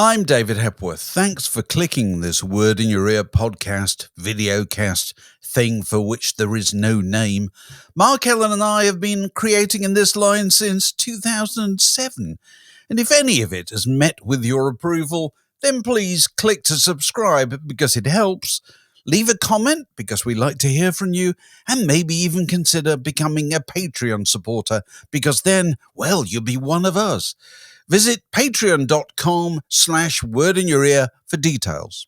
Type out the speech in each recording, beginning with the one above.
I'm David Hepworth. Thanks for clicking this Word in Your Ear podcast, videocast, thing for which there is no name. Mark Ellen and I have been creating in this line since 2007. And if any of it has met with your approval, then please click to subscribe because it helps. Leave a comment because we like to hear from you, and maybe even consider becoming a Patreon supporter because then, well, you'll be one of us. Visit patreon.com/wordinyour-ear for details.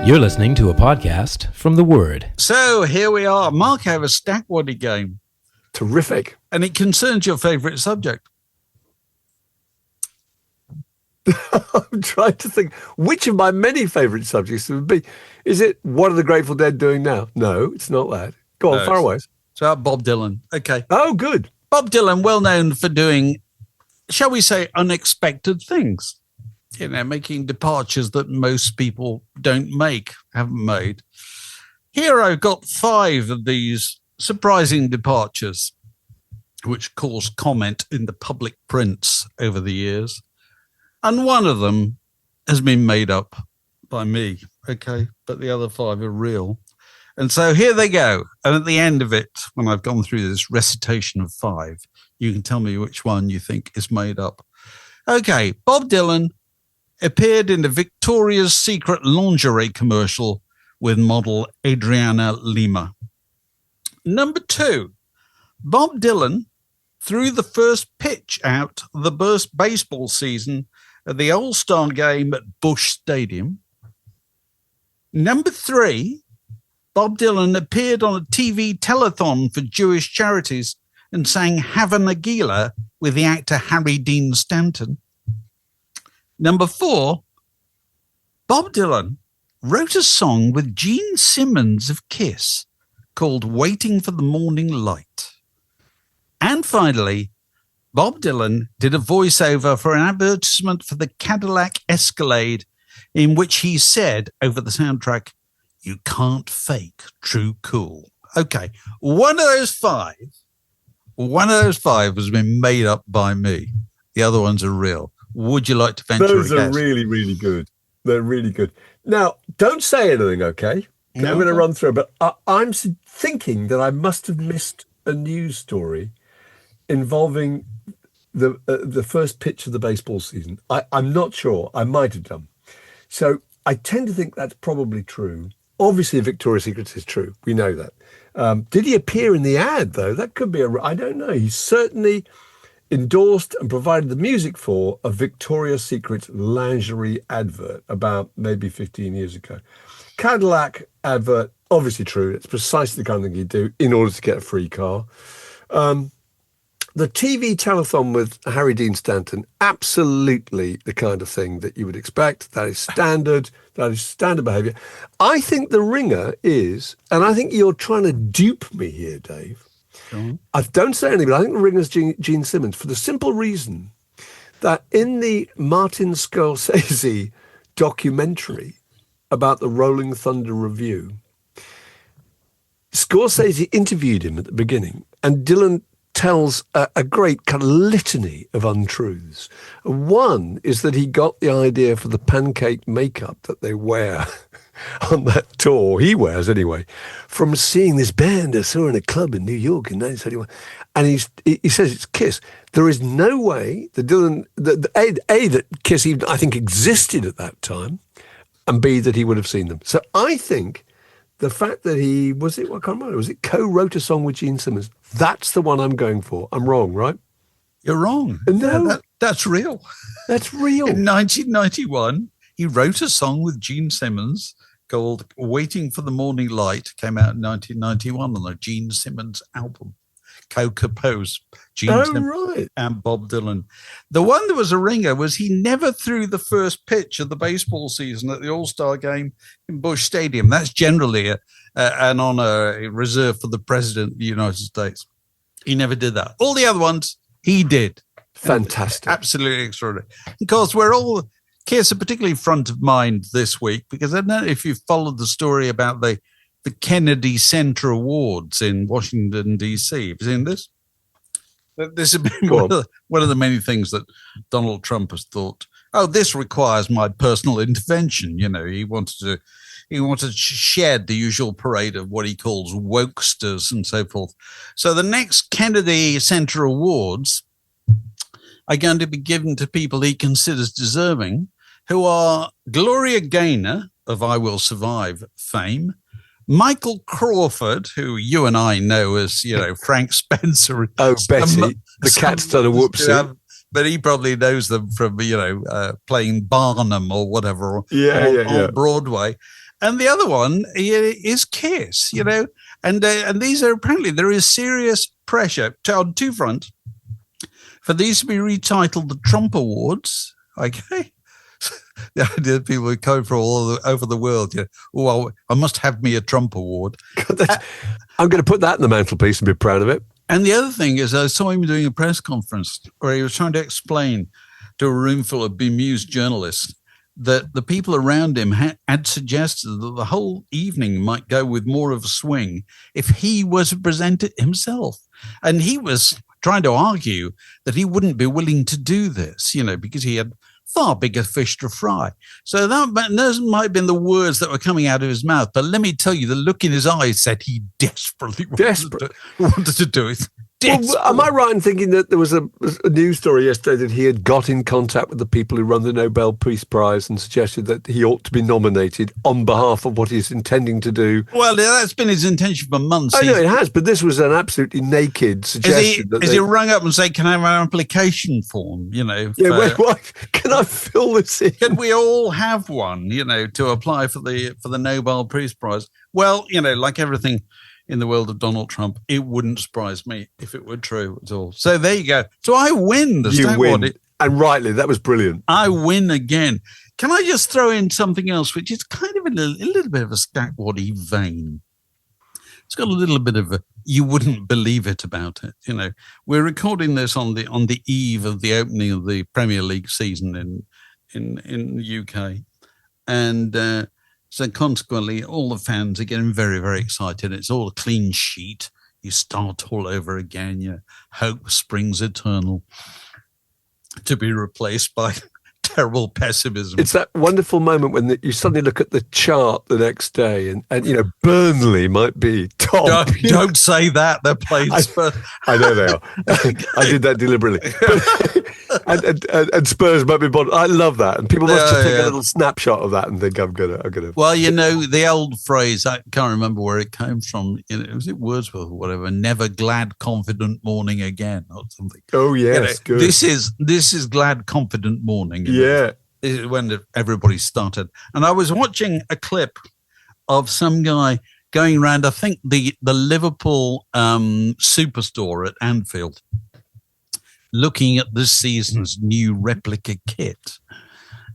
You're listening to a podcast from The Word. So here we are. Mark, I have a stack waddy game. Terrific. And it concerns your favourite subject. I'm trying to think which of my many favourite subjects it would be. Is it what are the Grateful Dead doing now? No, it's not that. Go on, far away. It's about Bob Dylan. Okay. Oh, good. Bob Dylan, well known for doing, shall we say, unexpected things. You know, making departures that most people haven't made. Here I've got 5 of these surprising departures, which caused comment in the public prints over the years. And one of them has been made up by me, okay? But the other 5 are real. And so here they go. And at the end of it, when I've gone through this recitation of 5, you can tell me which one you think is made up. Okay, Bob Dylan appeared in the Victoria's Secret lingerie commercial with model Adriana Lima. Number 2, Bob Dylan threw the first pitch out of the baseball season at the All-Star game at Busch Stadium. Number 3, Bob Dylan appeared on a TV telethon for Jewish charities and sang Have a Nagila with the actor Harry Dean Stanton. Number 4, Bob Dylan wrote a song with Gene Simmons of Kiss called Waiting for the Morning Light. And finally, Bob Dylan did a voiceover for an advertisement for the Cadillac Escalade in which he said over the soundtrack, "You can't fake true cool." Okay, one of those five has been made up by me. The other ones are real. Would you like to venture a guess? Those are really, really good. They're really good. Now, don't say anything, okay? No. I'm going to run through, but I'm thinking that I must have missed a news story involving the first pitch of the baseball season. I'm not sure. I might have done. So I tend to think that's probably true. Obviously, Victoria's Secret is true. We know that. Did he appear in the ad, though? That could be I don't know. He certainly endorsed and provided the music for a Victoria's Secret lingerie advert about maybe 15 years ago. Cadillac advert, obviously true. It's precisely the kind of thing you do in order to get a free car. The TV telethon with Harry Dean Stanton, absolutely the kind of thing that you would expect. That is standard. That is standard behaviour. I think the ringer is, and I think you're trying to dupe me here, Dave. I don't say anything, but I think the ringer's Gene Simmons for the simple reason that in the Martin Scorsese documentary about the Rolling Thunder Review, Scorsese interviewed him at the beginning, and Dylan tells a great kind of litany of untruths. One is that he got the idea for the pancake makeup that they wear on that tour, he wears anyway, from seeing this band I saw in a club in New York in 1971. And he says it's Kiss. There is no way that Dylan, that Kiss even, I think, existed at that time, and B, that he would have seen them. So I think the fact that I can't remember, was it co-wrote a song with Gene Simmons? That's the one I'm going for. I'm wrong, right? You're wrong. No. That's real. That's real. In 1991, he wrote a song with Gene Simmons called Waiting for the Morning Light, came out in 1991 on the Gene Simmons album. Co-composed Gene Simmons and Bob Dylan. The one that was a ringer was he never threw the first pitch of the baseball season at the All-Star game in Busch Stadium. That's generally an honor reserved for the President of the United States. He never did that. All the other ones, he did. Fantastic. Absolutely extraordinary. Because we're all, kids are particularly front of mind this week, because I don't know if you've followed the story about the Kennedy Center Awards in Washington, D.C. Have you seen this? This has been one of the many things that Donald Trump has thought, this requires my personal intervention. You know, he wanted to shed the usual parade of what he calls wokesters and so forth. So the next Kennedy Center Awards are going to be given to people he considers deserving, who are Gloria Gaynor of I Will Survive fame, Michael Crawford, who you and I know as, Frank Spencer. Oh, Betty, the cat's done a whoopsie. But he probably knows them from, playing Barnum or whatever on Broadway. And the other one is Kiss, and these are apparently, there is serious pressure on two fronts for these to be retitled the Trump Awards. Okay. The idea that people would come from all over the world. I must have me a Trump Award. God, I'm going to put that in the mantelpiece and be proud of it. And the other thing is, I saw him doing a press conference where he was trying to explain to a room full of bemused journalists that the people around him had suggested that the whole evening might go with more of a swing if he was to present it himself. And he was trying to argue that he wouldn't be willing to do this, because he had far bigger fish to fry. So those might have been the words that were coming out of his mouth. But let me tell you, the look in his eyes said he desperately wanted to do it. Well, am I right in thinking that there was a news story yesterday that he had got in contact with the people who run the Nobel Peace Prize and suggested that he ought to be nominated on behalf of what he's intending to do? Well, that's been his intention for months. I know it has, but this was an absolutely naked suggestion. Has he rung up and said, can I have an application form, can I fill this in? Can we all have one, to apply for the Nobel Peace Prize? Well, like everything in the world of Donald Trump, it wouldn't surprise me if it were true at all. So there you go. So I win the Stat Wad. And rightly, that was brilliant. I win again. Can I just throw in something else, which is kind of a little bit of a Stat Waddy vein? It's got a little bit of a you wouldn't believe it about it. We're recording this on the eve of the opening of the Premier League season in the UK, and so consequently, all the fans are getting very, very excited. It's all a clean sheet. You start all over again. Your hope springs eternal to be replaced by terrible pessimism. It's that wonderful moment when you suddenly look at the chart the next day and Burnley might be top. Don't say that. They're playing Spurs. I know they are. I did that deliberately. And Spurs might be bottom. I love that. And people must just take a little snapshot of that and think, I'm gonna. Well, the old phrase, I can't remember where it came from. Was it Wordsworth or whatever? Never glad, confident morning again, or something. Oh yes, good. This is glad, confident morning. Yeah. This is when everybody started. And I was watching a clip of some guy going around, I think the Liverpool superstore at Anfield, looking at this season's new replica kit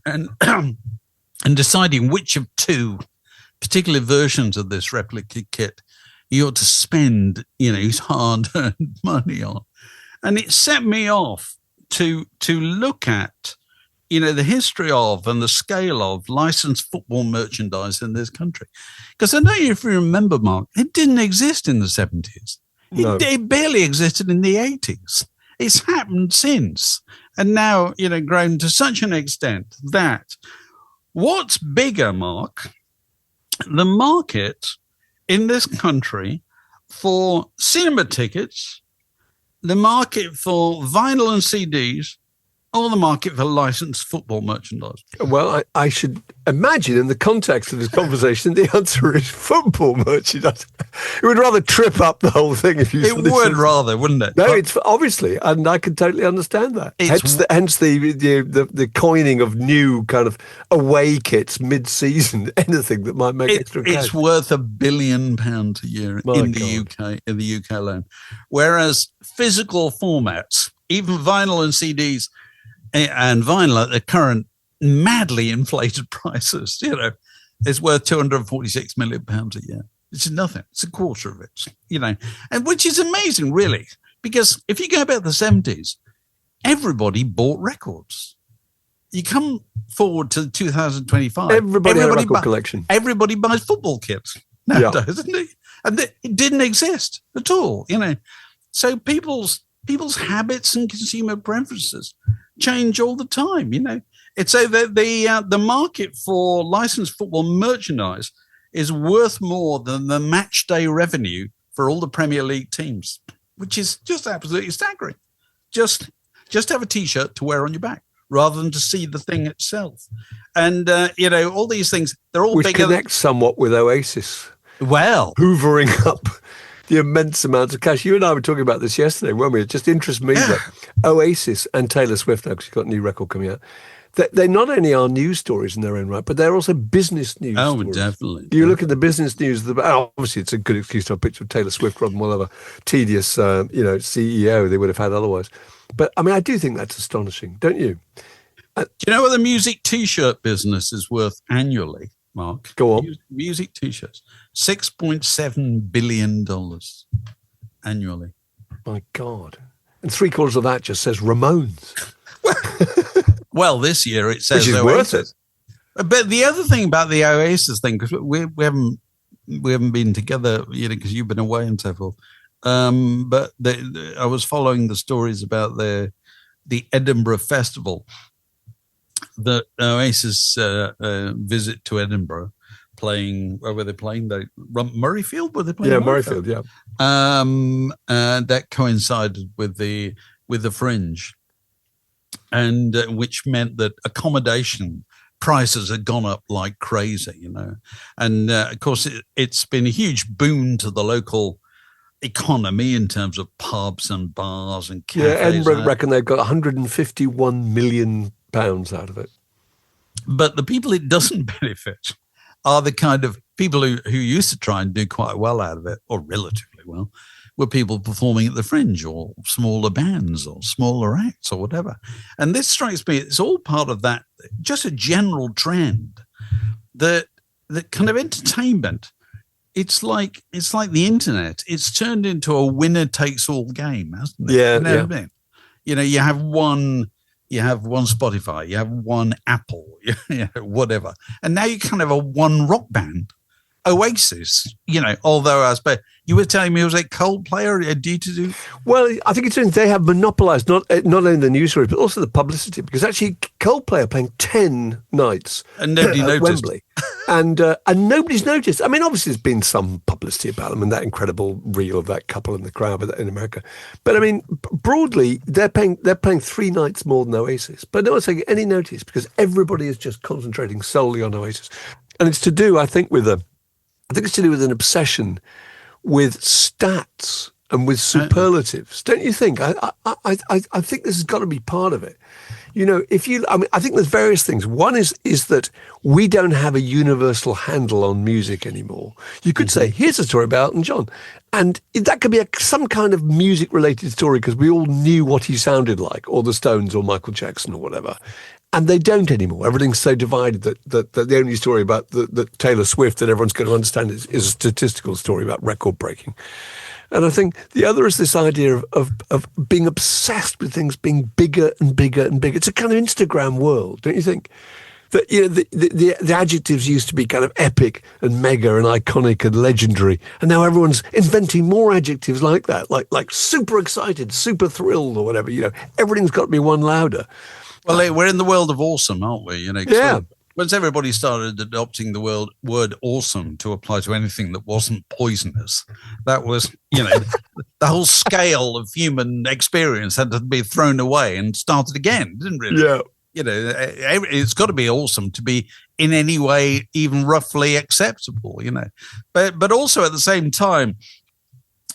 and deciding which of two particular versions of this replica kit you ought to spend, his hard-earned money on. And it set me off to look at, the history of and the scale of licensed football merchandise in this country. Because I don't know if you remember, Mark, it didn't exist in the 70s. No. It barely existed in the 80s. It's happened since. And now, grown to such an extent that what's bigger, Mark, the market in this country for cinema tickets, the market for vinyl and CDs, or the market for licensed football merchandise? Well, I should imagine in the context of this conversation, the answer is football merchandise. It would rather trip up the whole thing if you. It would rather, wouldn't it? No, it's obviously, and I can totally understand that. Hence the coining of new kind of away kits mid-season, anything that might make extra cash. It's worth £1 billion a year in the UK alone, whereas physical formats, even vinyl and CDs. And vinyl at the current madly inflated prices, is worth £246 million a year. It's nothing. It's a quarter of it, and which is amazing, really, because if you go back to the 70s, everybody bought records. You come forward to 2025. Everybody had a record collection. Everybody buys football kits nowadays, doesn't it? And it didn't exist at all, So people's habits and consumer preferences change all the time, It's so that the market for licensed football merchandise is worth more than the match day revenue for all the Premier League teams, which is just absolutely staggering. Just have a T-shirt to wear on your back rather than to see the thing itself. And, all these things, they're all which bigger. Which connects somewhat with Oasis. Well. Hoovering up the immense amounts of cash. You and I were talking about this yesterday, weren't we? It just interests me that Oasis and Taylor Swift, now because she's got a new record coming out, they not only are news stories in their own right, but they're also business news stories. Definitely. You look at the business news, obviously it's a good excuse to have a picture of Taylor Swift rather than whatever tedious, CEO they would have had otherwise. But, I do think that's astonishing, don't you? Do you know what the music T-shirt business is worth annually, Mark? Go on. Music T-shirts. $6.7 billion annually. My God. And 3/4 of that just says Ramones. Well, this year it says Which is Oasis. worth it. But the other thing about the Oasis thing, because we haven't been together, because you've been away and so forth. But I was following the stories about the Edinburgh Festival, the Oasis visit to Edinburgh, playing. Where were they playing? Murrayfield. Were they playing? Yeah, Murrayfield. Yeah. That coincided with the Fringe. And which meant that accommodation prices had gone up like crazy, And of course, it's been a huge boon to the local economy in terms of pubs and bars and cafes. Yeah, Edinburgh reckon they've got £151 million out of it. But the people it doesn't benefit are the kind of people who used to try and do quite well out of it, or relatively well, were people performing at the Fringe or smaller bands or smaller acts or whatever. And this strikes me, it's all part of that, just a general trend that kind of entertainment. It's like the internet. It's turned into a winner takes all game, hasn't it? Yeah. What I mean? You have one Spotify, you have one Apple, whatever. And now you kind of have a one rock band. Oasis, although I suppose you were telling me it was like Coldplay or do? Well, I think they have monopolised not only the news story but also the publicity, because actually Coldplay are playing 10 nights and nobody at noticed. Wembley, and nobody's noticed. I mean, obviously there's been some publicity about them and that incredible reel of that couple in the crowd in America, but I mean broadly they're playing 3 nights more than Oasis, but no one's taking any notice because everybody is just concentrating solely on Oasis, and it's to do, I think, with an obsession with stats and with superlatives, don't you think? I think this has got to be part of it. I think there's various things. One is that we don't have a universal handle on music anymore. You could say, here's a story about Elton John. And that could be some kind of music-related story because we all knew what he sounded like, or the Stones or Michael Jackson or whatever. And they don't anymore. Everything's so divided that the only story about the Taylor Swift that everyone's going to understand is a statistical story about record breaking. And I think the other is this idea of being obsessed with things being bigger and bigger and bigger. It's a kind of Instagram world, don't you think? That the adjectives used to be kind of epic and mega and iconic and legendary, and now everyone's inventing more adjectives like that, like super excited, super thrilled, or whatever. Everything's got to be one louder. Well, we're in the world of awesome, aren't we? Yeah. Once everybody started adopting the word awesome to apply to anything that wasn't poisonous, that was, the whole scale of human experience had to be thrown away and started again, didn't it? Yeah. It's got to be awesome to be in any way even roughly acceptable, But also at the same time,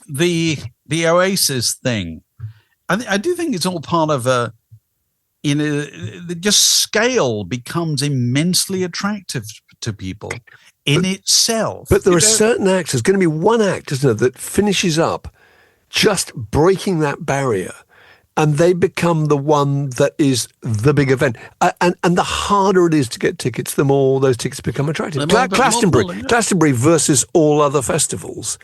the Oasis thing, I do think it's all part of just scale becomes immensely attractive to people in itself. But there are certain acts, there's going to be one act, isn't there, that finishes up just breaking that barrier, and they become the one that is the big event. And the harder it is to get tickets, the more those tickets become attractive. Glastonbury versus all other festivals,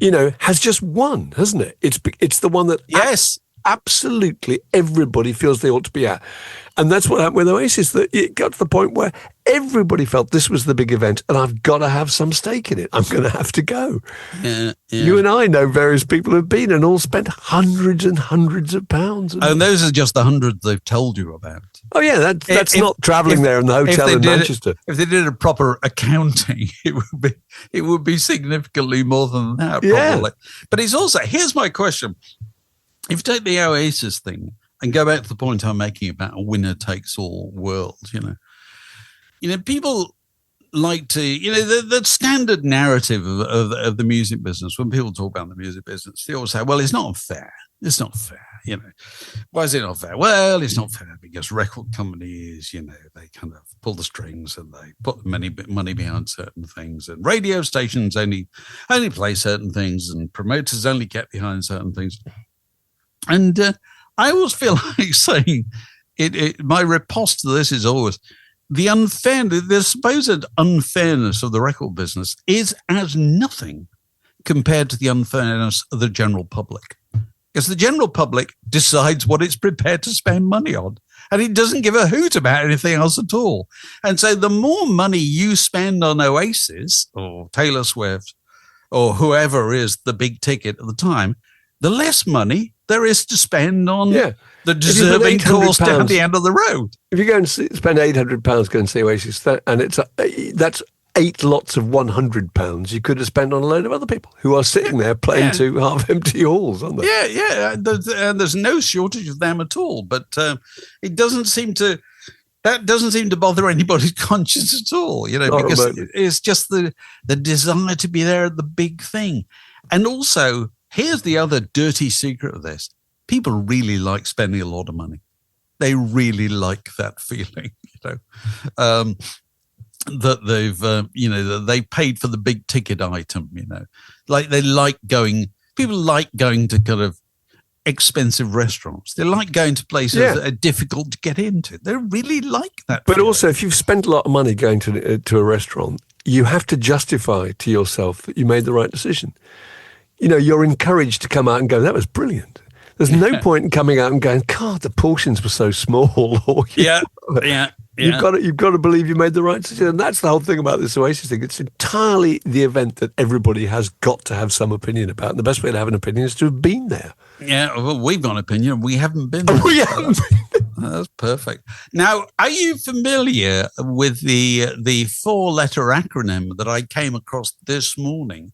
has just won, hasn't it? It's the one that... Yes. absolutely everybody feels they ought to be at. And that's what happened with Oasis, that it got to the point where everybody felt this was the big event and I've got to have some stake in it. I'm going to have to go. Yeah. You and I know various people who've been and all spent hundreds and hundreds of pounds. And those are just the hundreds they've told you about. Oh, yeah, that's not travelling there in the hotel in Manchester. If they did a proper accounting, it would be significantly more than that, probably. Yeah. But it's also, here's my question. If you take the Oasis thing and go back to the point I'm making about a winner-takes-all world, people like to, the standard narrative of the music business, when people talk about the music business, they always say, well, it's not fair. It's not fair. Why is it not fair? Well, it's not fair because record companies, they kind of pull the strings and they put money behind certain things, and radio stations only play certain things, and promoters only get behind certain things. And I always feel like saying my riposte to this is always the supposed unfairness of the record business is as nothing compared to the unfairness of the general public. Because the general public decides what it's prepared to spend money on, and it doesn't give a hoot about anything else at all. And so the more money you spend on Oasis or Taylor Swift or whoever is the big ticket at the time, the less money there is to spend on the deserving cause down the end of the road. If you go and spend £800 going to see Oasis, and that's 8 lots of £100 you could have spent on a load of other people who are sitting there playing to half-empty halls, aren't they? Yeah. And there's no shortage of them at all. But it doesn't seem to bother anybody's conscience at all, because it's just the desire to be there at the big thing. And also, here's the other dirty secret of this. People really like spending a lot of money. They really like that feeling, that they've, that they paid for the big ticket item, like people like going to kind of expensive restaurants. They like going to places that are difficult to get into. They really like that. But also, if you've spent a lot of money going to a restaurant, you have to justify to yourself that you made the right decision. You're encouraged to come out and go, that was brilliant. There's no point in coming out and going, God, the portions were so small. Or, You've got to believe you made the right decision. And that's the whole thing about this Oasis thing. It's entirely the event that everybody has got to have some opinion about. And the best way to have an opinion is to have been there. Yeah, well, we've got an opinion. We haven't been there. We haven't been there. That's perfect. Now, are you familiar with the 4-letter acronym that I came across this morning,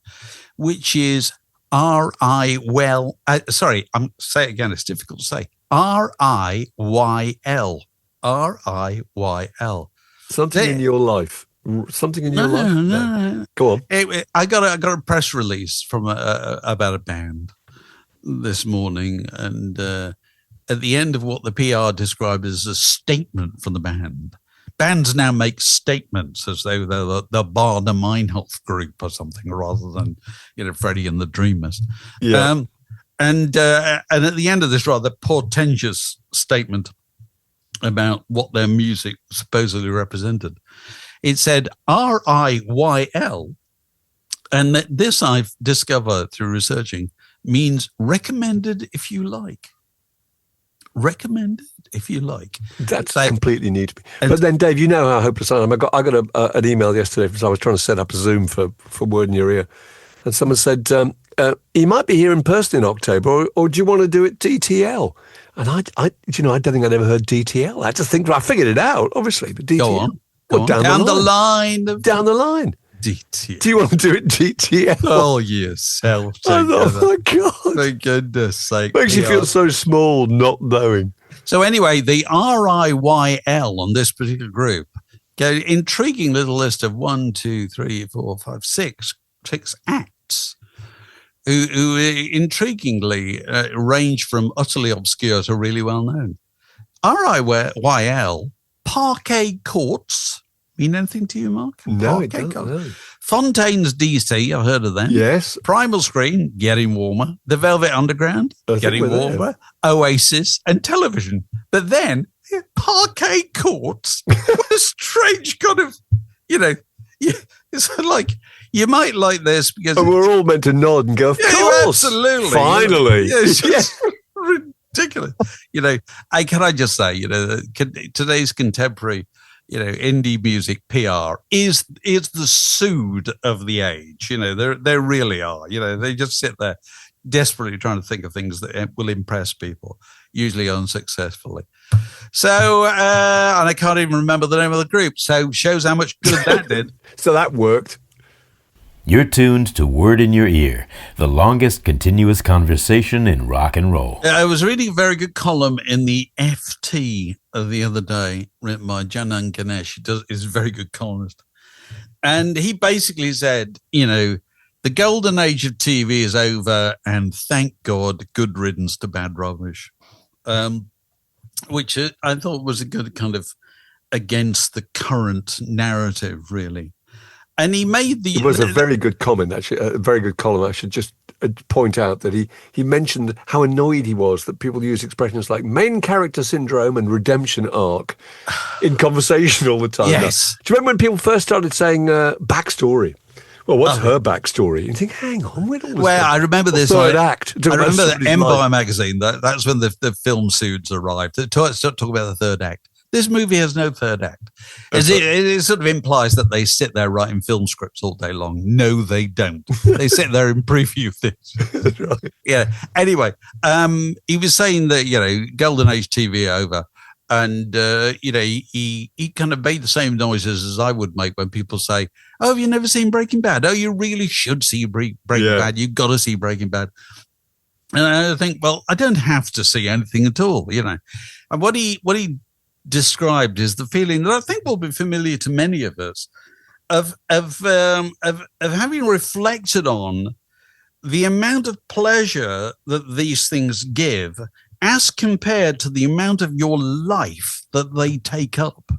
which is R-I-Y-L? Say it again. It's difficult to say. R-I-Y-L. R-I-Y-L. Something in your life. Something in your life. No. Go on. I got a press release from about a band this morning, and at the end of what the PR described as a statement from the band. Bands now make statements as though they're the Bader Meinhof group or something, rather than Freddie and the Dreamers. Yeah. And at the end of this rather portentous statement about what their music supposedly represented, it said R-I-Y-L, and that this I've discovered through researching means recommended if you like. Recommended if you like. That's completely new to me. But then, Dave, you know how hopeless I am. I got an email yesterday because I was trying to set up a Zoom for Word in Your Ear, and someone said, he might be here in person in October, or do you want to do it DTL? And I don't think I'd ever heard DTL. I had to think. I figured it out, obviously, but DTL. Go on. Down the line. Down the line. DTL. Do you want to do it DTL? Oh, yourself. Oh, my God. For goodness sake. Makes you feel so small not knowing. So anyway, the RIYL on this particular group, intriguing little list of 6 acts who intriguingly range from utterly obscure to really well known. RIYL, Parquet Courts. Mean anything to you, Mark? No, it doesn't. No. Fontaines DC, I've heard of them. Yes. Primal Screen, Getting Warmer. The Velvet Underground, Getting Warmer. Oasis, and Television. But then, Parquet Courts, what a strange kind of, it's like, you might like this because... And we're all meant to nod and go, of course. Absolutely. Finally. It's just Ridiculous. Can I just say, today's contemporary, indie music PR is the sood of the age. They really are. They just sit there desperately trying to think of things that will impress people, usually unsuccessfully. So, and I can't even remember the name of the group. So shows how much good that did. So that worked. You're tuned to Word in Your Ear, the longest continuous conversation in rock and roll. I was reading a very good column in the FT the other day, written by Janan Ganesh. He's a very good columnist. And he basically said, the golden age of TV is over, and thank God, good riddance to bad rubbish. Which I thought was a good kind of against the current narrative, really. And he made It was a very good comment, actually, a very good column. I should just point out that he mentioned how annoyed he was that people use expressions like main character syndrome and redemption arc in conversation all the time. Yes. Do you remember when people first started saying backstory? Well, what's her backstory? You think, hang on, where all this I remember this. Third act. I remember the Empire magazine. That's when the film suits arrived. They talk about the third act. This movie has no third act. It sort of implies that they sit there writing film scripts all day long. No, they don't. They sit there and preview things. Right. Yeah. Anyway, he was saying that, Golden Age TV over. And, he kind of made the same noises as I would make when people say, oh, have you never seen Breaking Bad? Oh, you really should see Breaking Bad. You've got to see Breaking Bad. And I think, well, I don't have to see anything at all, And what he described is the feeling that I think will be familiar to many of us of having reflected on the amount of pleasure that these things give as compared to the amount of your life that they take up.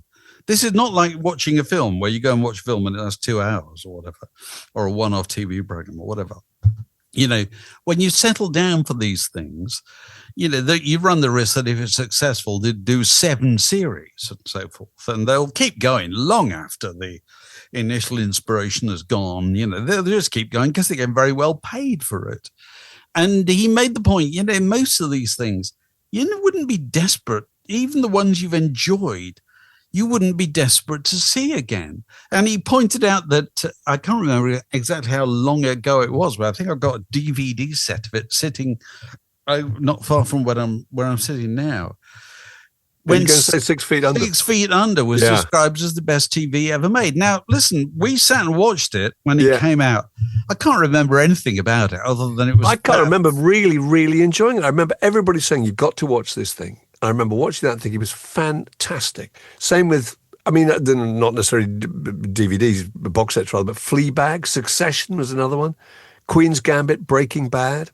This is not like watching a film where you go and watch a film and it lasts 2 hours or whatever, or a one-off TV program or whatever. When you settle down for these things, you run the risk that if it's successful, they do 7 series and so forth, and they'll keep going long after the initial inspiration has gone. They'll just keep going because they get very well paid for it. And he made the point, most of these things, you wouldn't be desperate, even the ones you've enjoyed, you wouldn't be desperate to see again. And he pointed out that, I can't remember exactly how long ago it was, but I think I've got a DVD set of it sitting not far from where I'm sitting now. When you going to say 6 Feet Under? 6 Feet Under was described as the best TV ever made. Now, listen, we sat and watched it when it came out. I can't remember anything about it other than it was... I can't remember really, really enjoying it. I remember everybody saying, you've got to watch this thing. I remember watching that and thinking it was fantastic. Same with, not necessarily DVDs, box sets rather, but Fleabag, Succession was another one. Queen's Gambit, Breaking Bad.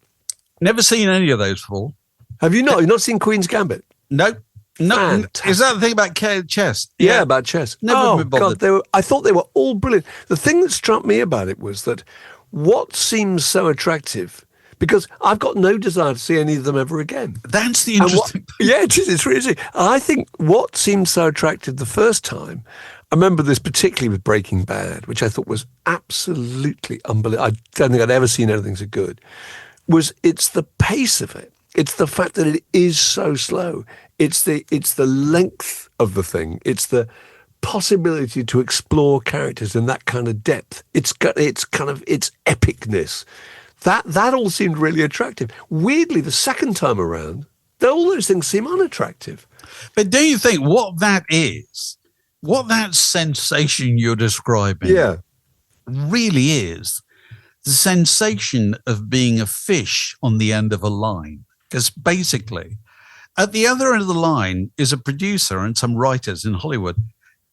Never seen any of those before. Have you not? You've not seen Queen's Gambit? Nope. No, is that the thing about chess? Yeah, about chess. Never been bothered. God, I thought they were all brilliant. The thing that struck me about it was that what seems so attractive, because I've got no desire to see any of them ever again. That's the interesting thing. Yeah, it's really interesting. I think what seemed so attractive the first time, I remember this particularly with Breaking Bad, which I thought was absolutely unbelievable. I don't think I'd ever seen anything so good, it's the pace of it. It's the fact that it is so slow. It's the length of the thing. It's the possibility to explore characters in that kind of depth. It's epicness. That all seemed really attractive. Weirdly, the second time around, all those things seem unattractive. But do you think what that sensation you're describing really is the sensation of being a fish on the end of a line? Because basically, at the other end of the line is a producer and some writers in Hollywood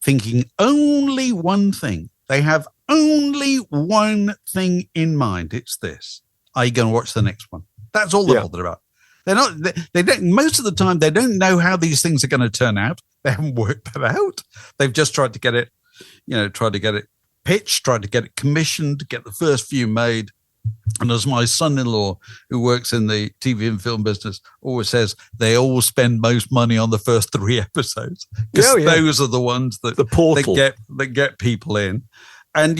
thinking only one thing. They have only one thing in mind. It's this. Are you going to watch the next one? That's all they're bothered about. They're not. They don't. Most of the time, they don't know how these things are going to turn out. They haven't worked that out. They've just tried to get it, tried to get it pitched, tried to get it commissioned, get the first few made. And as my son-in-law, who works in the TV and film business, always says, they all spend most money on the first 3 episodes because those are the ones that the portal that get people in. And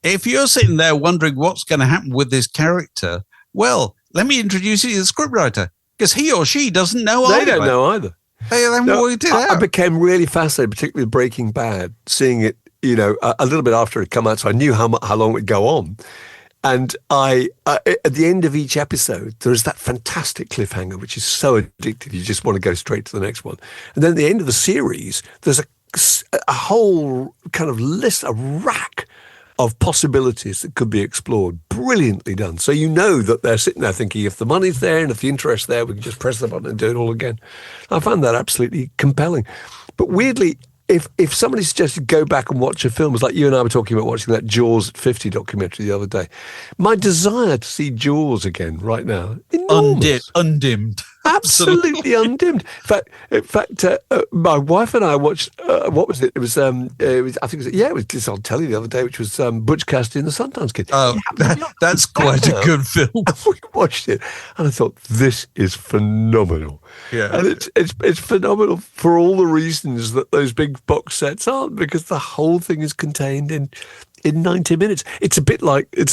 if you're sitting there wondering what's going to happen with this character, well, let me introduce you to the scriptwriter. because he or she doesn't know either. They don't know either. They haven't worked it out. I became really fascinated, particularly with Breaking Bad, seeing it, a little bit after it had come out, so I knew how long it would go on. And at the end of each episode, there is that fantastic cliffhanger, which is so addictive. You just want to go straight to the next one. And then at the end of the series, there's a whole kind of list, a rack of possibilities that could be explored. Brilliantly done. So you know that they're sitting there thinking, if the money's there and if the interest's there, we can just press the button and do it all again. I found that absolutely compelling. But weirdly, if somebody suggested go back and watch a film, it's like you and I were talking about watching that Jaws at 50 documentary the other day. My desire to see Jaws again right now, enormous. Undimmed. Absolutely undimmed. In fact, my wife and I watched. What was it? It was. I think it was just on telly the other day, which was Butch Cassidy and the Sundance Kid. Oh, that's quite a good film. We watched it, and I thought this is phenomenal. Yeah, and it's phenomenal for all the reasons that those big box sets aren't, because the whole thing is contained in 90 minutes. It's a bit like, I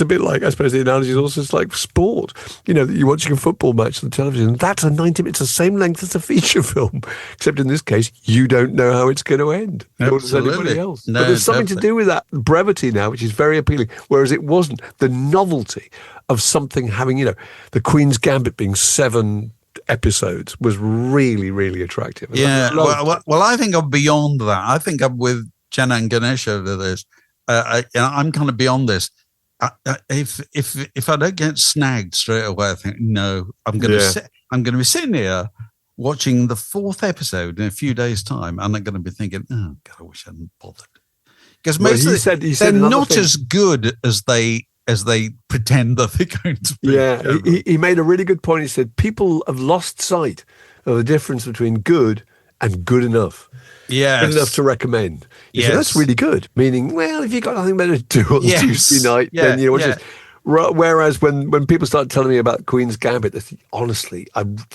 suppose the analogy is also, it's like sport. You're watching a football match on television. That's a 90 minutes, the same length as a feature film, except in this case, you don't know how it's going to end. Nor does anybody else. No, but there's something to do with that brevity now, which is very appealing. Whereas it wasn't. The novelty of something having, the Queen's Gambit being 7 episodes was really, really attractive. Yeah. Well, I think I'm beyond that. I think I'm with Jenna and Ganesh over this. I'm kind of beyond this. If I don't get snagged straight away, I think no. I'm going to be sitting here watching the 4th episode in a few days' time, and I'm going to be thinking, oh God, I wish I hadn't bothered. Because they're not as good as they pretend that they're going to be. Yeah, he made a really good point. He said people have lost sight of the difference between good and good enough. Yes. Good enough to recommend. Yes. So that's really good. Meaning, well, if you've got nothing better to do on Tuesday night, then watch this. Whereas when people start telling me about Queen's Gambit, I think, honestly,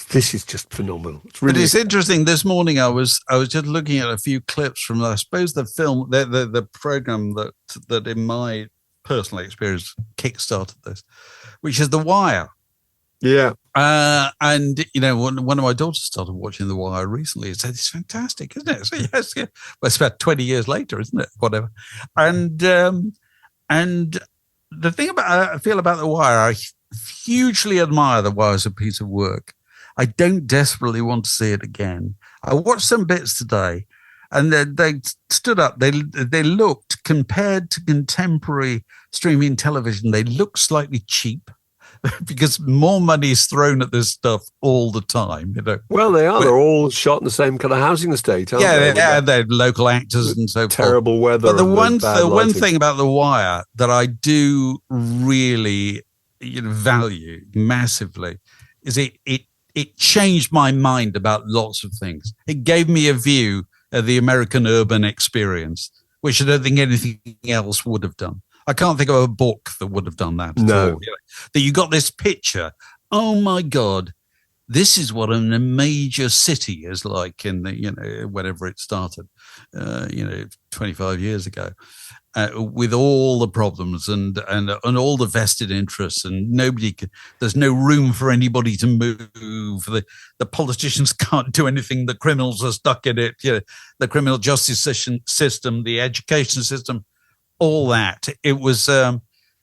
this is just phenomenal. It's interesting. This morning I was just looking at a few clips from, I suppose, the film, the program that in my personal experience kickstarted this, which is The Wire. Yeah. And one of my daughters started watching The Wire recently and said, it's fantastic, isn't it? So yes, yeah. Well, it's about 20 years later, isn't it? Whatever. And the thing I feel about The Wire, I hugely admire The Wire as a piece of work. I don't desperately want to see it again. I watched some bits today, and they stood up. They looked, compared to contemporary streaming television, they looked slightly cheap. Because more money is thrown at this stuff all the time, Well, they are. They're all shot in the same kind of housing estate, aren't they? Yeah, they're local actors and so forth. Terrible weather. But the one thing about The Wire that I do really value massively is it changed my mind about lots of things. It gave me a view of the American urban experience, which I don't think anything else would have done. I can't think of a book that would have done that at all. That you got this picture, oh my God, this is what a major city is like in the, whenever it started, 25 years ago, with all the problems and all the vested interests, and there's no room for anybody to move. The politicians can't do anything. The criminals are stuck in it. The criminal justice system, the education system, all that. It was, I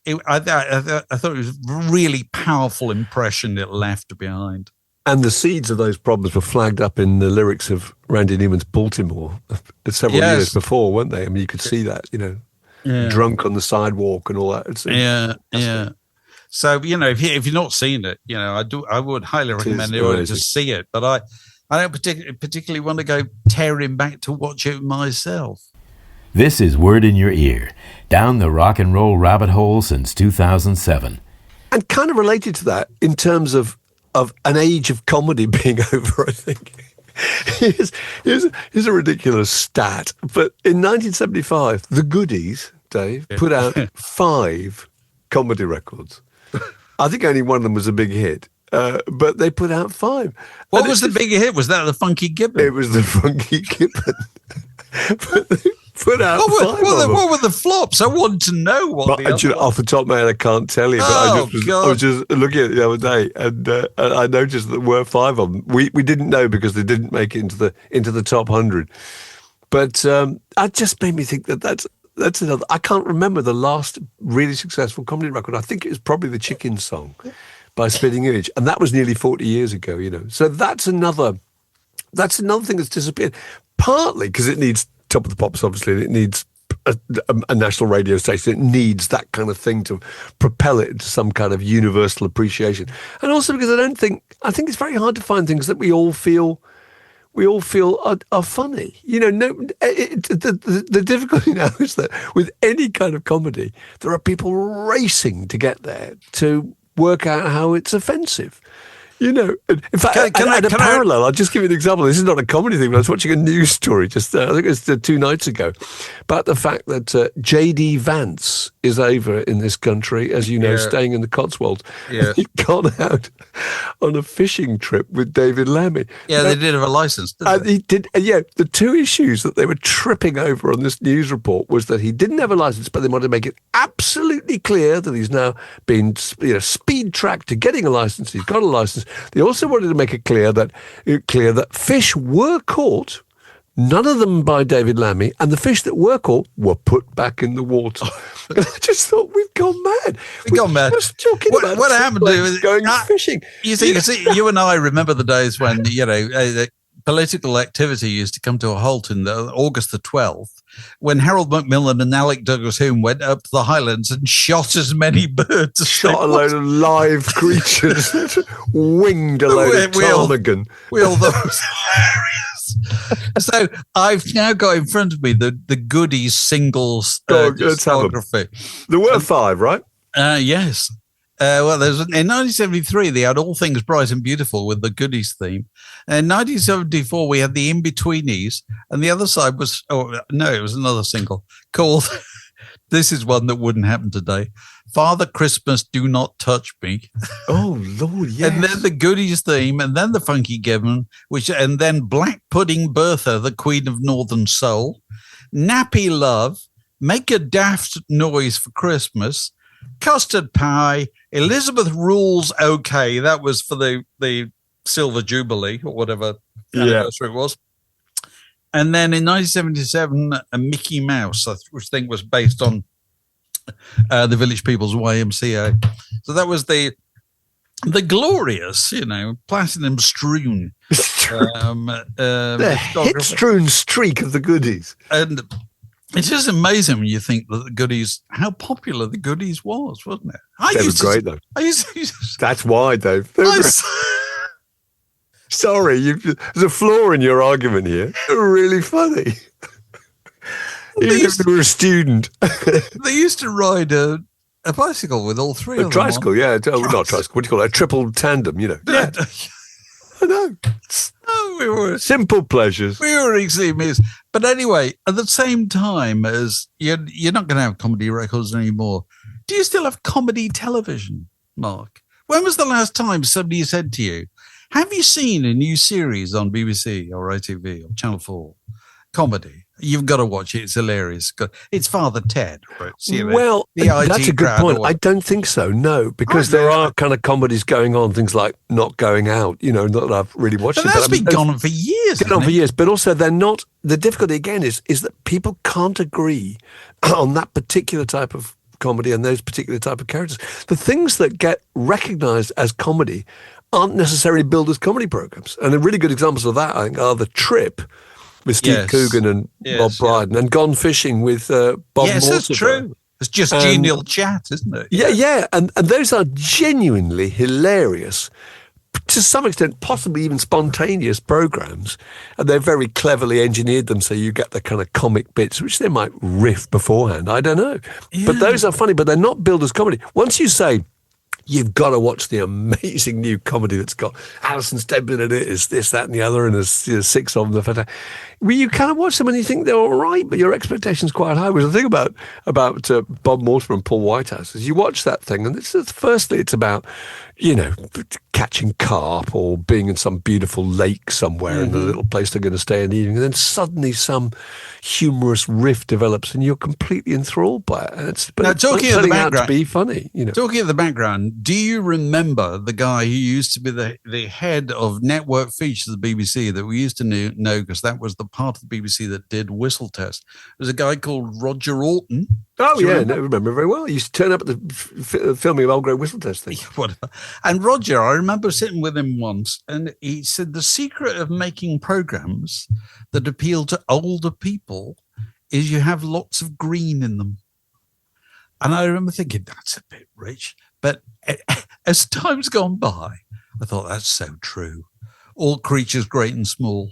thought it was a really powerful impression it left behind. And the seeds of those problems were flagged up in the lyrics of Randy Newman's Baltimore several years before, weren't they? I mean, you could see that, drunk on the sidewalk and all that. Yeah. So, if you've not seen it, I would highly recommend everyone to see it. But I don't particularly want to go tearing back to watch it myself. This is Word in Your Ear, down the rock and roll rabbit hole since 2007. And kind of related to that, in terms of an age of comedy being over, I think. Here's a ridiculous stat. But in 1975, the Goodies, Dave, put out 5 comedy records. I think only one of them was a big hit. But they put out 5. What was the big hit? Was that the Funky Gibbon? It was the Funky Gibbon. But put out five of them. What were the flops? I want to know what off the top of my head, I can't tell you. But I was just looking at it the other day, and I noticed that there were five of them. We didn't know because they didn't make it into the top 100. But that just made me think that's another. I can't remember the last really successful comedy record. I think it was probably the Chicken Song by Spitting Image, and that was nearly 40 years ago. So that's another thing that's disappeared. Partly because it needs Top of the Pops, obviously, and it needs a national radio station. It needs that kind of thing to propel it into some kind of universal appreciation, and also because I think it's very hard to find things that we all feel are funny. The difficulty now is that with any kind of comedy, there are people racing to get there to work out how it's offensive. In fact, parallel, I'll just give you an example. This is not a comedy thing, but I was watching a news story just, I think it was 2 nights ago, about the fact that J.D. Vance is over in this country, as you know, staying in the Cotswolds. Yeah. He'd gone out on a fishing trip with David Lammy. Yeah, they did have a license, didn't they? He did. The two issues that they were tripping over on this news report was that he didn't have a license, but they wanted to make it absolutely clear that he's now been speed tracked to getting a license. He's got a license. They also wanted to make it clear that fish were caught, none of them by David Lammy, and the fish that were caught were put back in the water. And I just thought, we've gone mad. We've gone mad. What happened to going fishing? You see, you and I remember the days when political activity used to come to a halt in August the 12th, when Harold Macmillan and Alec Douglas-Home went up to the Highlands and shot as many birds as shot a load of live creatures, winged a load of ptarmigan. We all thought it was hilarious. So I've now got in front of me the Goodies singles discography. There were 5, right? Yes. Well, in 1973, they had All Things Bright and Beautiful with the Goodies theme. In 1974, we had the In-Betweenies, and the other side was, it was another single called, this is one that wouldn't happen today, Father Christmas, Do Not Touch Me. Oh, Lord, yes. And then the Goodies theme, and then the Funky Gibbon, and then Black Pudding Bertha, the Queen of Northern Soul, Nappy Love, Make a Daft Noise for Christmas, Custard Pie, Elizabeth Rules OK. That was for the Silver Jubilee or whatever anniversary it was. And then in 1977, a Mickey Mouse, which I think was based on the Village People's YMCA. So that was the glorious, platinum strewn. The hit-strewn streak of the Goodies. And it's just amazing when you think that the Goodies, how popular the Goodies was, wasn't it? They were great, though. That's why, Dave. Sorry, there's a flaw in your argument here. They're really funny. Even if you were a student. They used to ride a bicycle with all three of them. A tricycle, yeah. Not tricycle. What do you call it? A triple tandem, Yeah. I know. We were simple pleasures. We were easily amused. But anyway, at the same time as you're not going to have comedy records anymore, do you still have comedy television, Mark? When was the last time somebody said to you, have you seen a new series on BBC or ITV or Channel 4? Comedy. You've got to watch it. It's hilarious. It's Father Ted. Right? That's a good point. I don't think so, no, because there are kind of comedies going on, things like Not Going Out, not that I've really watched. But that's been gone on for years. Gone on for years, but also they're not. The difficulty again is that people can't agree on that particular type of comedy and those particular type of characters. The things that get recognised as comedy aren't necessarily billed as comedy programs, and the really good examples of that, I think, are The Trip with Steve Coogan and Bob Brydon, and Gone Fishing with Bob Mortimer. Yes, that's true. It's just genial chat, isn't it? Yeah. And those are genuinely hilarious, to some extent, possibly even spontaneous programs. And they're very cleverly engineered them so you get the kind of comic bits, which they might riff beforehand. I don't know. Yeah. But those are funny, but they're not billed as comedy. Once you say, you've got to watch the amazing new comedy that's got Alison Steadman in it, is this, that, and the other, and there's 6 of them. you kind of watch them and you think they're all right, but your expectation's quite high. Which the thing about Bob Mortimer and Paul Whitehouse is you watch that thing, and firstly it's about, catching carp or being in some beautiful lake somewhere in the little place they're going to stay in the evening, and then suddenly some humorous riff develops, and you're completely enthralled by it. And it's talking of the background, out to be funny. Talking of the background, do you remember the guy who used to be the head of network features of the BBC that we used to know because that was the part of the BBC that did Whistle Test? There was a guy called Roger Orton. Oh, yeah, I remember very well. He used to turn up at the filming of Old Grey Whistle Test thing. Whatever. And Roger, I remember sitting with him once, and he said the secret of making programs that appeal to older people is you have lots of green in them. And I remember thinking, that's a bit rich. But as time's gone by, I thought, that's so true. All creatures great and small,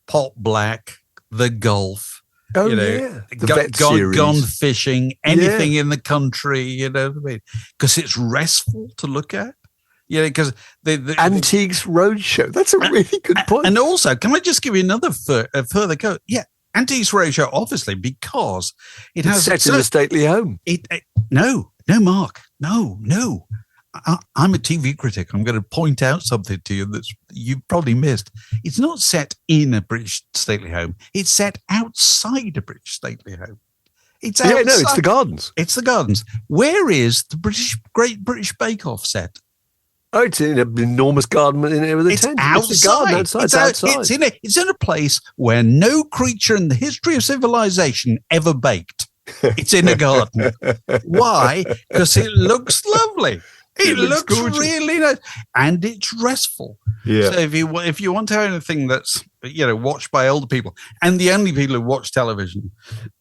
Pot Black, The Golf. Oh, the vet series. Gone fishing, anything in the country, you know what I mean? Because it's restful to look at. Because the Antiques Roadshow. That's a really good point. And also, can I just give you another further go? Yeah, Antiques Roadshow, obviously, because it's set in a stately home. No, Mark, no. I'm a TV critic. I'm going to point out something to you that you probably missed. It's not set in a British stately home. It's set outside a British stately home. It's outside. It's the gardens. It's the gardens. Where is the Great British Bake Off set? Oh, it's in an enormous garden in there with a tent. Outside. It's the garden outside. It's outside. It's in a place where no creature in the history of civilization ever baked. It's in a garden. Why? Because it looks lovely. It looks really nice, and it's restful. Yeah. So if you want to have anything that's watched by older people, and the only people who watch television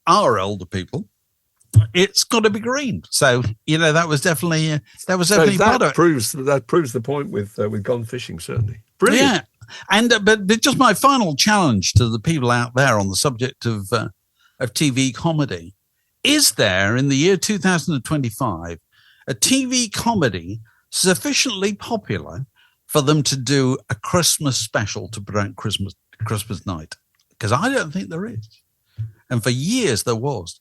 are older people, it's got to be green. So that was definitely part of it. That proves the point with Gone Fishing, certainly. Brilliant. Yeah, and but just my final challenge to the people out there on the subject of TV comedy: is there in the year 2025 a TV comedy sufficiently popular for them to do a Christmas special to promote Christmas night? Because I don't think there is. And for years there was.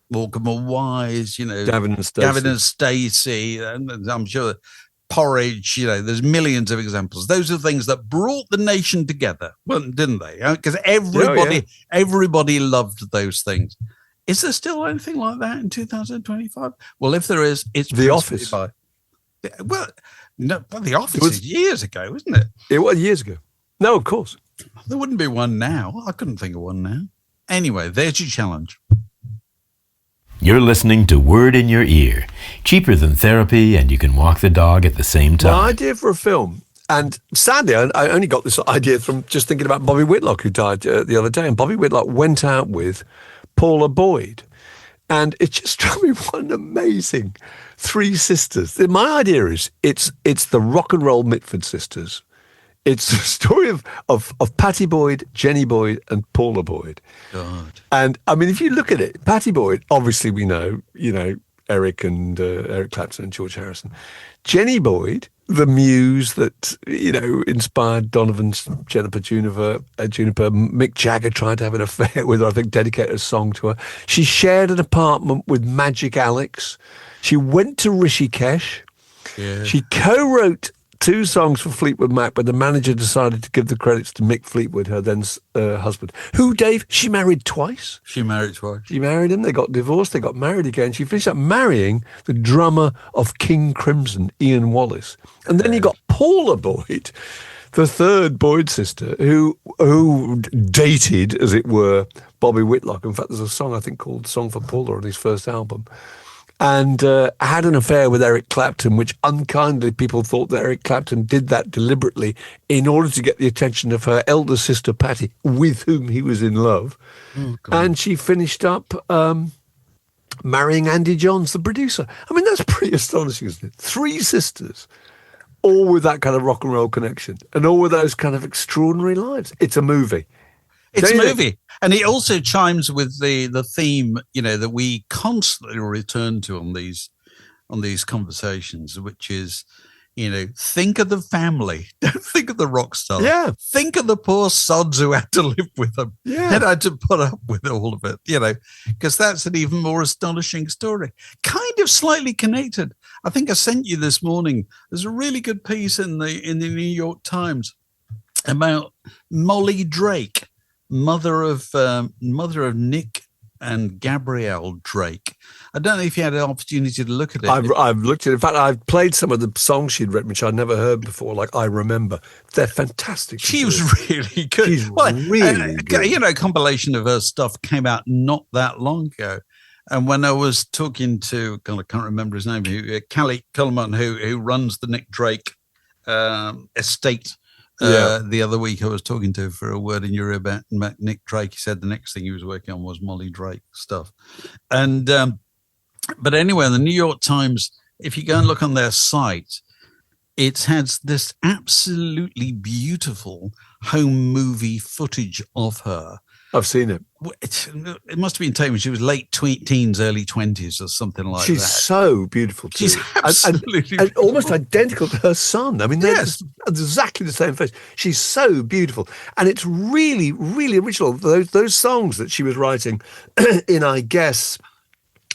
Morecambe Wise, Gavin and Stacey, and I'm sure Porridge, there's millions of examples. Those are things that brought the nation together, didn't they? Because everybody loved those things. Is there still anything like that in 2025? Well, if there is, it's The Office. The Office was years ago, isn't it? It was years ago. No, of course. There wouldn't be one now. I couldn't think of one now. Anyway, there's your challenge. You're listening to Word in Your Ear. Cheaper than therapy, and you can walk the dog at the same time. My idea for a film, and sadly, I only got this idea from just thinking about Bobby Whitlock, who died the other day. And Bobby Whitlock went out with Paula Boyd, and it just struck me what an amazing three sisters. My idea is it's the rock and roll Mitford sisters. It's the story of Pattie Boyd, Jenny Boyd, and Paula Boyd. God. And I mean, if you look at it, Pattie Boyd, obviously we know, Eric Clapton and George Harrison. Jenny Boyd, the muse that, inspired Donovan's Juniper. Mick Jagger tried to have an affair with her, I think dedicated a song to her. She shared an apartment with Magic Alex. She went to Rishikesh. Yeah. She co-wrote 2 songs for Fleetwood Mac, but the manager decided to give the credits to Mick Fleetwood, her then husband, who, Dave, she married twice. She married twice. She married him. They got divorced. They got married again. She finished up marrying the drummer of King Crimson, Ian Wallace. And then you got Paula Boyd, the third Boyd sister, who dated, as it were, Bobby Whitlock. In fact, there's a song, I think, called Song for Paula on his first album. And had an affair with Eric Clapton, which unkindly people thought that Eric Clapton did that deliberately in order to get the attention of her elder sister, Pattie, with whom he was in love. Oh, and she finished up marrying Andy Johns, the producer. I mean, that's pretty astonishing, isn't it? 3 sisters, all with that kind of rock and roll connection and all with those kind of extraordinary lives. It's a movie. It's a movie. And it also chimes with the theme, that we constantly return to on these conversations, which is, think of the family. Don't think of the rock star. Yeah. Think of the poor sods who had to live with them. Yeah. And had to put up with all of it, because that's an even more astonishing story. Kind of slightly connected. I think I sent you this morning. There's a really good piece in the New York Times about Molly Drake, mother of Nick and Gabrielle Drake. I don't know if you had an opportunity to look at it. I've looked at it. In fact, I've played some of the songs she'd written, which I'd never heard before, like I Remember. They're fantastic. She was really good. She's really good. A compilation of her stuff came out not that long ago. And when I was talking to, I can't remember his name, Callie Coleman, who runs the Nick Drake estate, the other week I was talking to for a word in your ear about Nick Drake. He said the next thing he was working on was Molly Drake stuff. And but anyway, the New York Times, if you go and look on their site, it has this absolutely beautiful home movie footage of her. I've seen it. It must have been taken when she was late teens, early 20s or something like that. She's so beautiful too. She's absolutely and almost identical to her son. I mean, they're exactly the same face. She's so beautiful. And it's really, really original. Those songs that she was writing in, I guess,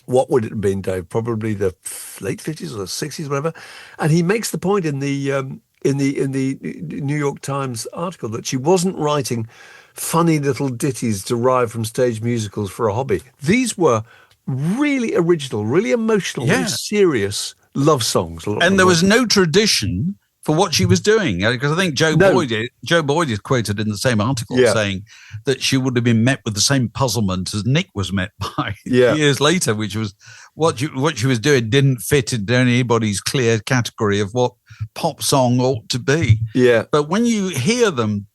what would it have been, Dave? Probably the late 50s or the 60s, whatever. And he makes the point in the New York Times article that she wasn't writing funny little ditties derived from stage musicals for a hobby. These were really original, really emotional, really serious love songs. And there was no tradition for what she was doing, because I think Joe Boyd is quoted in the same article saying that she would have been met with the same puzzlement as Nick was met by years later, which was what she was doing didn't fit into anybody's clear category of what pop song ought to be. Yeah. But when you hear them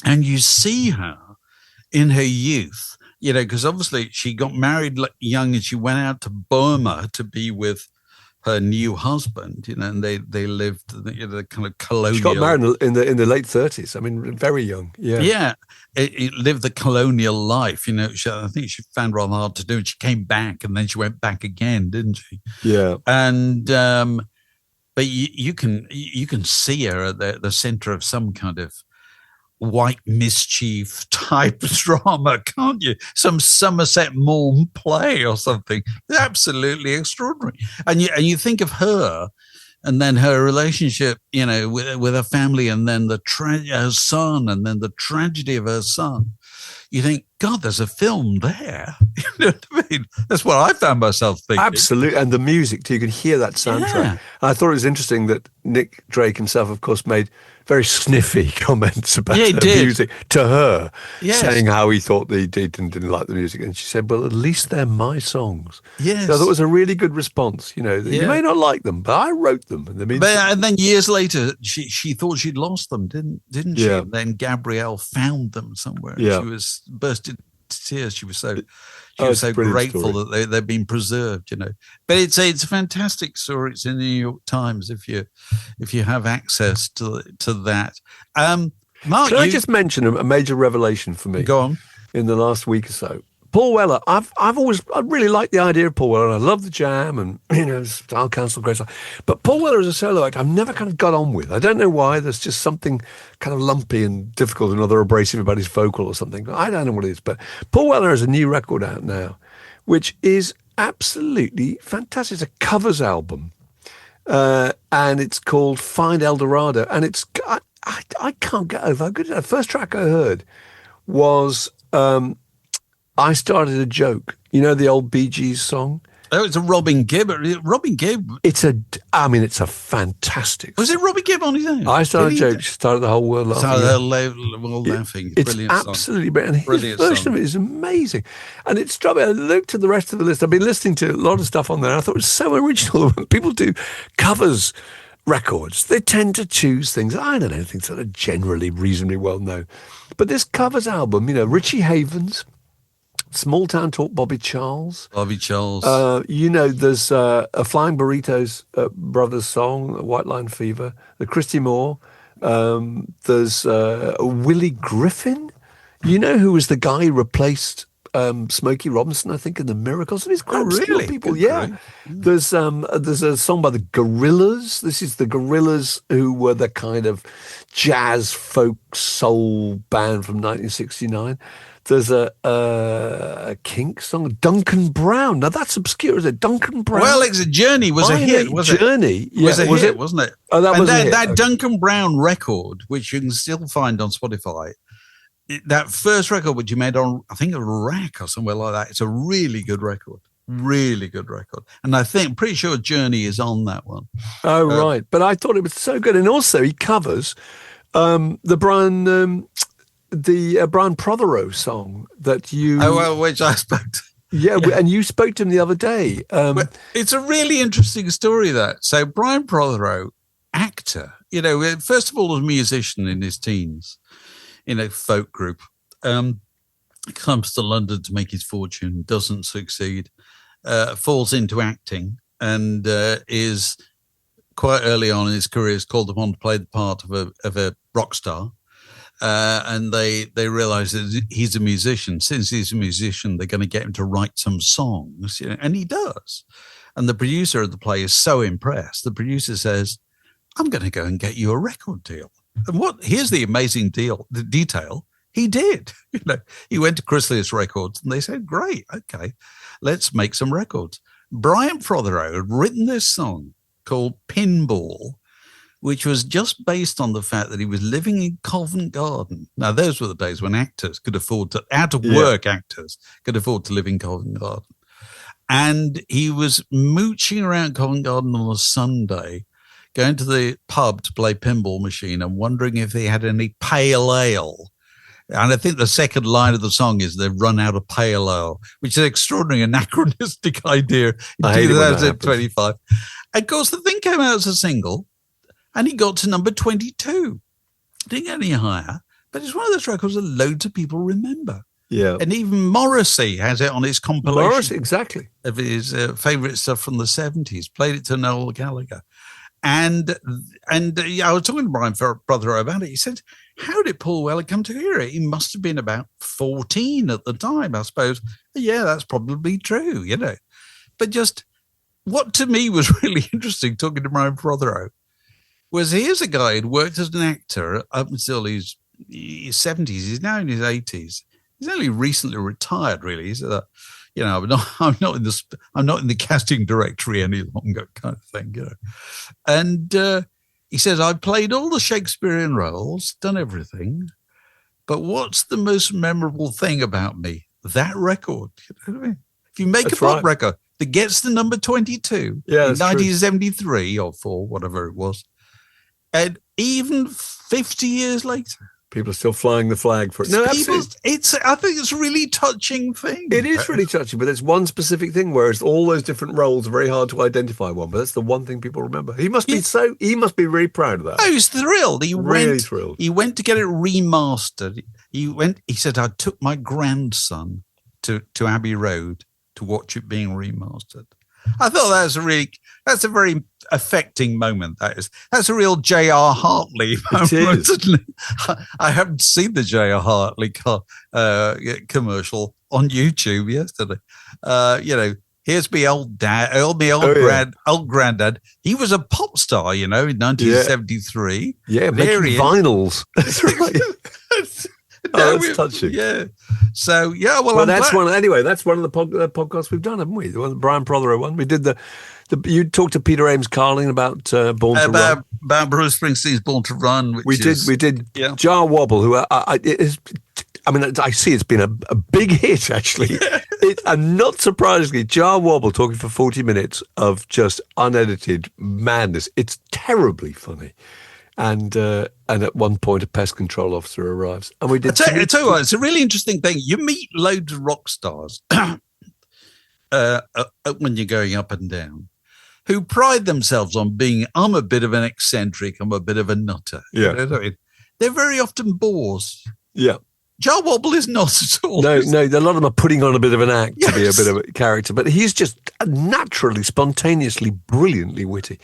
and you see her in her youth, because obviously she got married young and she went out to Burma to be with her new husband, and they lived the kind of colonial. She got married in the late 30s. I mean, very young. Yeah. Yeah. It lived the colonial life. I think she found rather hard to do, and she came back, and then she went back again, didn't she? Yeah. And but you can see her at the center of some kind of white mischief type drama, can't you? Some Somerset Maugham play or something. Absolutely extraordinary. And you think of her, and then her relationship, with her family, and then her son, and then the tragedy of her son. You think, God, there's a film there. You know what I mean? That's what I found myself thinking. Absolutely. And the music too, you can hear that soundtrack. Yeah. And I thought it was interesting that Nick Drake himself, of course, made very sniffy comments about the music to her, saying how he thought they didn't like the music. And she said, well, at least they're my songs. Yes. So I thought it was a really good response. You may not like them, but I wrote them. And then years later, she thought she'd lost them, didn't she? Yeah. And then Gabrielle found them somewhere. Yeah. She was burst into tears. She was so grateful story. that they've been preserved, But it's a fantastic story. It's in the New York Times if you have access to that. Mark, can I just mention a major revelation for me? Go on. In the last week or so, Paul Weller. I really liked the idea of Paul Weller, and I love the Jam, and Style Council, great stuff. But Paul Weller as a solo act, I've never kind of got on with. I don't know why. There's just something kind of lumpy and difficult, another abrasive about his vocal or something. I don't know what it is. But Paul Weller has a new record out now, which is absolutely fantastic. It's a covers album, and it's called Find El Dorado, and it's I can't get over how good it is. The first track I heard was I Started a Joke. The old Bee Gees song? Oh, it's a Robin Gibb. Robin Gibb. It's a fantastic Was it Robin Gibb on his own? I Started a Joke, started the whole world laughing. Laughing. It's brilliant absolutely brilliant. And his version of it is amazing. And it's struck me. I looked at the rest of the list. I've been listening to a lot of stuff on there. I thought it was so original. When people do covers records, they tend to choose things, I don't know, things that are generally reasonably well known. But this covers album, Richie Havens, Small Town Talk, Bobby Charles. There's a Flying Burritos Brothers song, White Line Fever, the Christy Moore. There's Willie Griffin, who was the guy who replaced Smokey Robinson, I think, in the Miracles. And it's quite obscure really? people. Good Yeah. grief. There's a song by the Gorillaz. This is the Gorillaz, who were the kind of jazz folk soul band from 1969. There's a Kink song, Duncan Browne. Now that's obscure, is it? Duncan Browne. Well, it's a Journey was a hit, wasn't it? Journey, yeah, was a hit, wasn't it? Oh, that and was a hit. That Duncan Browne record, which you can still find on Spotify, that first record which you made on, I think, a rack or somewhere like that. It's a really good record. Really good record. And I'm pretty sure Journey is on that one. Oh, right. But I thought it was so good. And also he covers the Brian Protheroe song that you... Oh, well, which I spoke to. Yeah, and you spoke to him the other day. It's a really interesting story, that. So Brian Protheroe, actor, first of all, a musician in his teens in a folk group, comes to London to make his fortune, doesn't succeed, falls into acting, and is quite early on in his career is called upon to play the part of a rock star. And they realize that he's a musician. Since he's a musician, they're going to get him to write some songs, and he does. And the producer of the play is so impressed. The producer says, "I'm going to go and get you a record deal." And here's the amazing detail. He did. He went to Chrysalis Records, and they said, "Great, okay, let's make some records." Brian Protheroe had written this song called Pinball, which was just based on the fact that he was living in Covent Garden. Now, those were the days when actors could afford to, actors could afford to live in Covent Garden. And he was mooching around Covent Garden on a Sunday, going to the pub to play pinball machine and wondering if they had any pale ale. And I think the second line of the song is they've run out of pale ale, which is an extraordinary anachronistic idea in 2025. And of course, the thing came out as a single, and he got to number 22. Didn't get any higher, but it's one of those records that loads of people remember. Yeah. And even Morrissey has it on his compilation. Morrissey, exactly. Of his favourite stuff from the 70s. Played it to Noel Gallagher. And I was talking to Brian Protheroe about it. He said, "How did Paul Weller come to hear it? He must have been about 14 at the time, I suppose." Yeah, that's probably true, But just what to me was really interesting talking to Brian Protheroe was here's a guy who'd worked as an actor up until his 70s. He's now in his 80s. He's only recently retired, really. He's I'm not in the casting directory any longer, kind of thing, And he says, "I've played all the Shakespearean roles, done everything, but what's the most memorable thing about me? That record." You know what I mean? If you make a pop record that gets to number 22 in 1973 or 4, whatever it was, and even 50 years later, people are still flying the flag for it. No, absolutely. I think it's a really touching thing. It is really touching, but there's one specific thing, whereas all those different roles are very hard to identify one, but that's the one thing people remember. He must be really proud of that. Oh, he's thrilled. He thrilled. He went to get it remastered. He said, "I took my grandson to Abbey Road to watch it being remastered." I thought that's a very affecting moment. That's a real JR Hartley moment. It is. I haven't seen the JR Hartley commercial on YouTube yesterday. Here's my old dad, old granddad. He was a pop star, in 1973. Yeah, making vinyls. That's right. That's touching. Yeah. So well that's one. Anyway, that's one of the podcasts we've done, haven't we? The Brian Protheroe one. We did you talked to Peter Ames Carling about Born to Run. About Bruce Springsteen's Born to Run. We did. Yeah. Jar Wobble, who I see it's been a big hit actually. And not surprisingly, Jar Wobble talking for 40 minutes of just unedited madness. It's terribly funny. And at one point, a pest control officer arrives. And we did. I tell you what, it's a really interesting thing. You meet loads of rock stars when you're going up and down, who pride themselves on being, "I'm a bit of an eccentric, I'm a bit of a nutter." Yeah. They're very often bores. Yeah. Jar Wobble is not at all. No, a lot of them are putting on a bit of an act to be a bit of a character, but he's just naturally, spontaneously, brilliantly witty.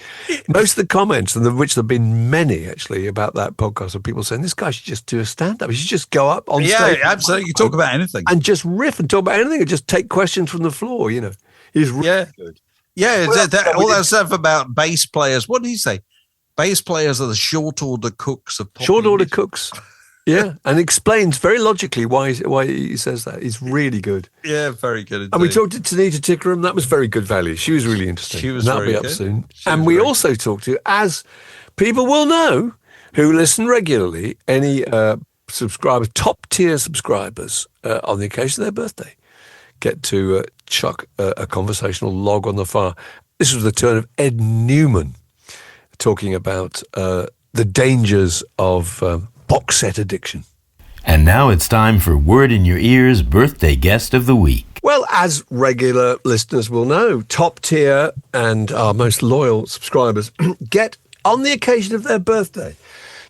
Most of the comments, and of which there have been many actually about that podcast, of people saying this guy should just do a stand-up. He should just go up on stage. Yeah, absolutely. You talk about anything. And just riff and talk about anything and just take questions from the floor, He's really good. Yeah, all that stuff about bass players. What did he say? Bass players are the short order cooks of pop short order music. cooks. Yeah, and explains very logically why he says that. He's really good. Yeah, very good indeed. And we talked to Tanita Tickerham. That was very good value. She was really interesting. She was That'll very be up good. soon. And we also talked to, as people will know who listen regularly, any subscribers, top tier subscribers, on the occasion of their birthday, get to chuck a conversational log on the fire. This was the turn of Ed Newman, talking about the dangers of box set addiction. And now it's time for Word in Your Ear's Birthday Guest of the Week. Well, as regular listeners will know, top tier and our most loyal subscribers get, on the occasion of their birthday,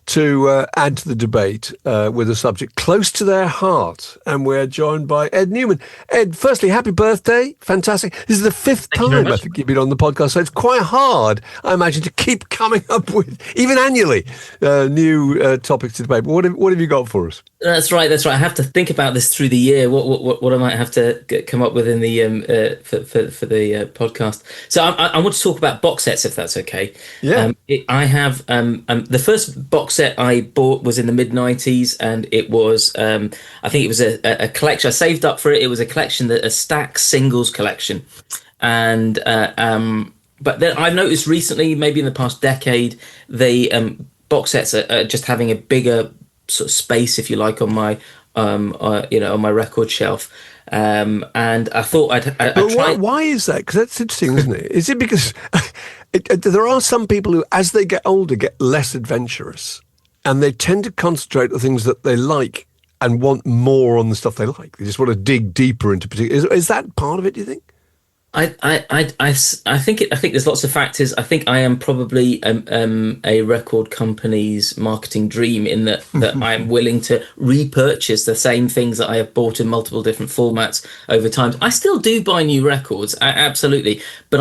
to add to the debate with a subject close to their heart. And we're joined by Ed Newman. Ed, firstly, happy birthday. Fantastic. This is the fifth time I think you've been on the podcast, so it's quite hard, I imagine, to keep coming up with, even annually, new topics to debate. But what have you got for us? That's right. I have to think about this through the year. What I might have to come up with in the for the podcast. So I want to talk about box sets, if that's okay. Yeah. I have the first box set I bought was in the mid-90s, and it was I think it was a collection. I saved up for it. It was a collection, a Stax singles collection, and but then I've noticed recently, maybe in the past decade, the box sets are just having a bigger sort of space, if you like, on my on my record shelf, and I thought I'd try. Why is that? Because that's interesting, isn't it? Is it because there are some people who, as they get older, get less adventurous, and they tend to concentrate on things that they like and want more on the stuff they like. They just want to dig deeper into particular. Is that part of it, do you think? I think there's lots of factors. I think I am probably a record company's marketing dream, in that I am willing to repurchase the same things that I have bought in multiple different formats over time. I still do buy new records, absolutely, but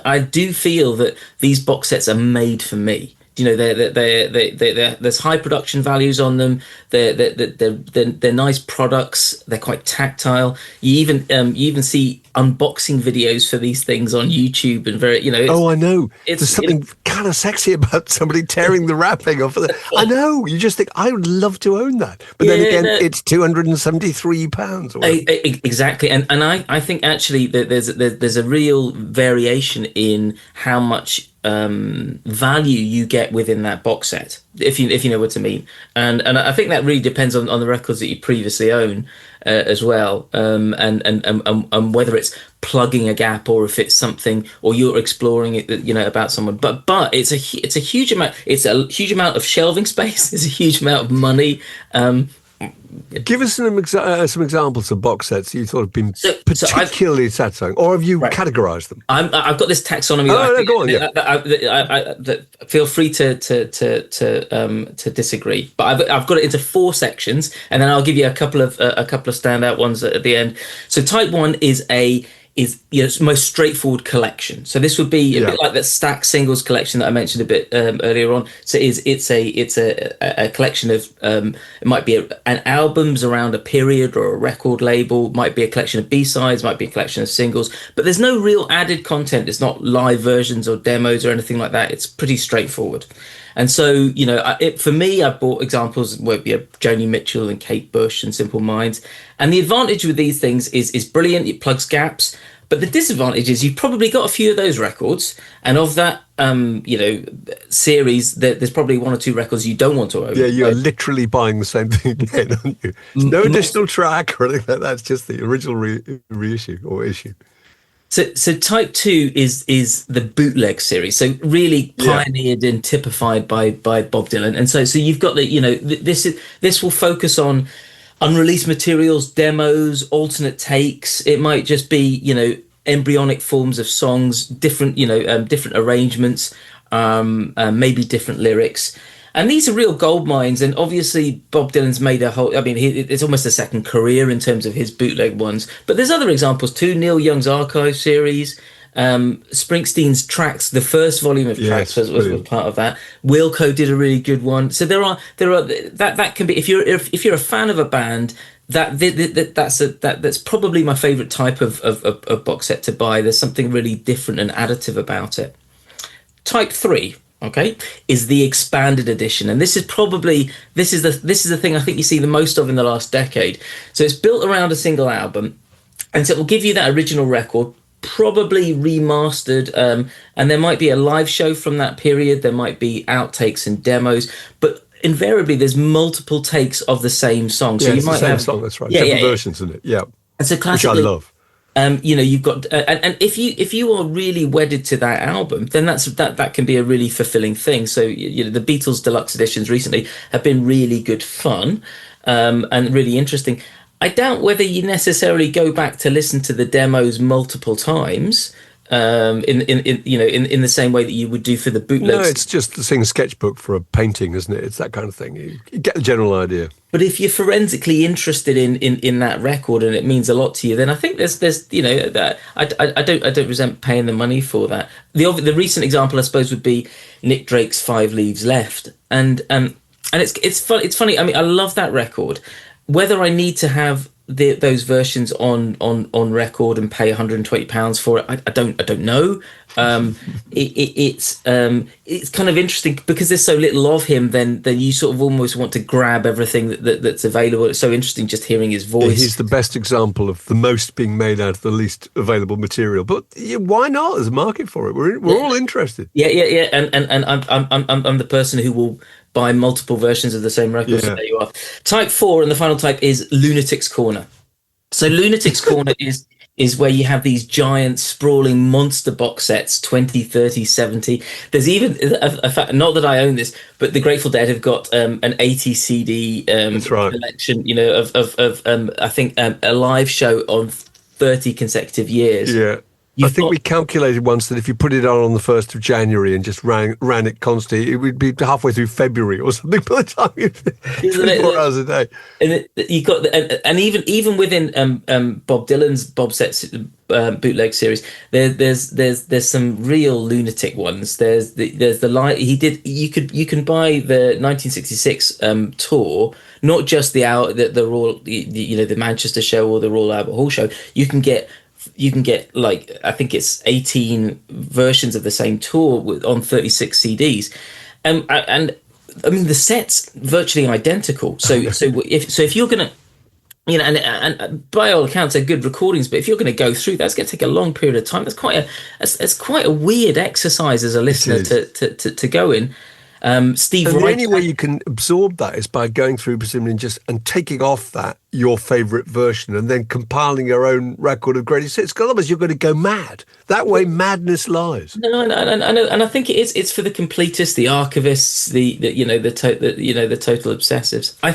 I do feel that these box sets are made for me. There's high production values on them. They're nice products. They're quite tactile. You even see unboxing videos for these things on YouTube, and very I know. There's something kind of sexy about somebody tearing the wrapping off of it. I know. You just think, I would love to own that, but then again, it's £273. Exactly, and I think actually that there's a real variation in how much value you get within that box set, if you know what I mean, and I think that really depends on the records that you previously own as well, and whether it's plugging a gap or if it's something, or you're exploring it, about someone. But it's a huge amount. It's a huge amount of shelving space. It's a huge amount of money. Give us some examples of box sets you thought have been particularly satisfying, or have you categorized them? I've got this taxonomy. Go on. Yeah. Feel free to disagree, but I've got it into 4 sections, and then I'll give you a couple of standout ones at the end. So type 1 is most straightforward collection. So this would be a bit like that Stax singles collection that I mentioned a bit earlier on. So it's a collection of it might be an albums around a period or a record label, might be a collection of B-sides, might be a collection of singles, but there's no real added content. It's not live versions or demos or anything like that. It's pretty straightforward. And so, for me, I bought examples where Joni Mitchell and Kate Bush and Simple Minds. And the advantage with these things is brilliant. It plugs gaps. But the disadvantage is you've probably got a few of those records. And of that, series, there's probably 1 or 2 records you don't want to own. Yeah, you're literally buying the same thing again, aren't you? No additional track or anything like that. It's just the original reissue or issue. So type 2 is the bootleg series. So really pioneered and typified by Bob Dylan. And so you've got this will focus on unreleased materials, demos, alternate takes. It might just be, embryonic forms of songs, different arrangements, maybe different lyrics. And these are real gold mines. And obviously, Bob Dylan's made a whole. I mean, it's almost a second career in terms of his bootleg ones. But there's other examples too. Neil Young's Archive series, Springsteen's Tracks, the first volume of Tracks was part of that. Wilco did a really good one. So there are that can be if you're a fan of a band. That's probably my favourite type of box set to buy. There's something really different and additive about it. Type 3, okay, is the expanded edition, and this is the thing I think you see the most of in the last decade. So it's built around a single album, and so it will give you that original record, probably remastered, and there might be a live show from that period. There might be outtakes and demos, but invariably there's multiple takes of the same song. So you might have song. That's right. Different versions in it. Yeah, and so classically, which I love. You've got, and if you are really wedded to that album, then that can be a really fulfilling thing. So the Beatles deluxe editions recently have been really good fun, and really interesting. I doubt whether you necessarily go back to listen to the demos multiple times, in the same way that you would do for the bootlegs. No, it's just the same sketchbook for a painting, isn't it? It's that kind of thing. You get the general idea. But if you're forensically interested in that record and it means a lot to you, then I think there's that I don't resent paying the money for that. The recent example, I suppose, would be Nick Drake's 5 Leaves Left, and it's funny. I mean, I love that record. Whether I need to have those versions on record and pay £120 for it, I don't know. It's kind of interesting because there's so little of him. Then you sort of almost want to grab everything that's available. It's so interesting just hearing his voice. He's the best example of the most being made out of the least available material. But why not? There's a market for it. We're all interested. Yeah. And I'm the person who will buy multiple versions of the same record. So there you are. Type 4, and the final type is Lunatic's Corner. So Lunatic's Corner is where you have these giant sprawling monster box sets, 20, 30, 70. There's even a fact, not that I own this, but the Grateful Dead have got an 80 CD collection, of I think a live show on 30 consecutive years. Yeah. I think we calculated once that if you put it on the 1st of January and just ran it constantly, it would be halfway through February or something by the time you 24 hours a day. And you got, and even within Bob Dylan's Bob Sets bootleg series, there's some real lunatic ones. There's the line he did. You can buy the 1966 tour, not just the Royal, the Manchester show or the Royal Albert Hall show. You can get like, I think it's 18 versions of the same tour on 36 CDs, and I mean the set's virtually identical. So if you're gonna, and by all accounts they're good recordings, but if you're going to go through, that's going to take a long period of time. That's quite a weird exercise as a listener to go in. Steve and Wright, the only way you can absorb that is by going through presumably and taking off that your favourite version and then compiling your own record of greatest hits. Because otherwise you're going to go mad. That way madness lies. No, and I think it is. It's for the completists, the archivists, the total obsessives. I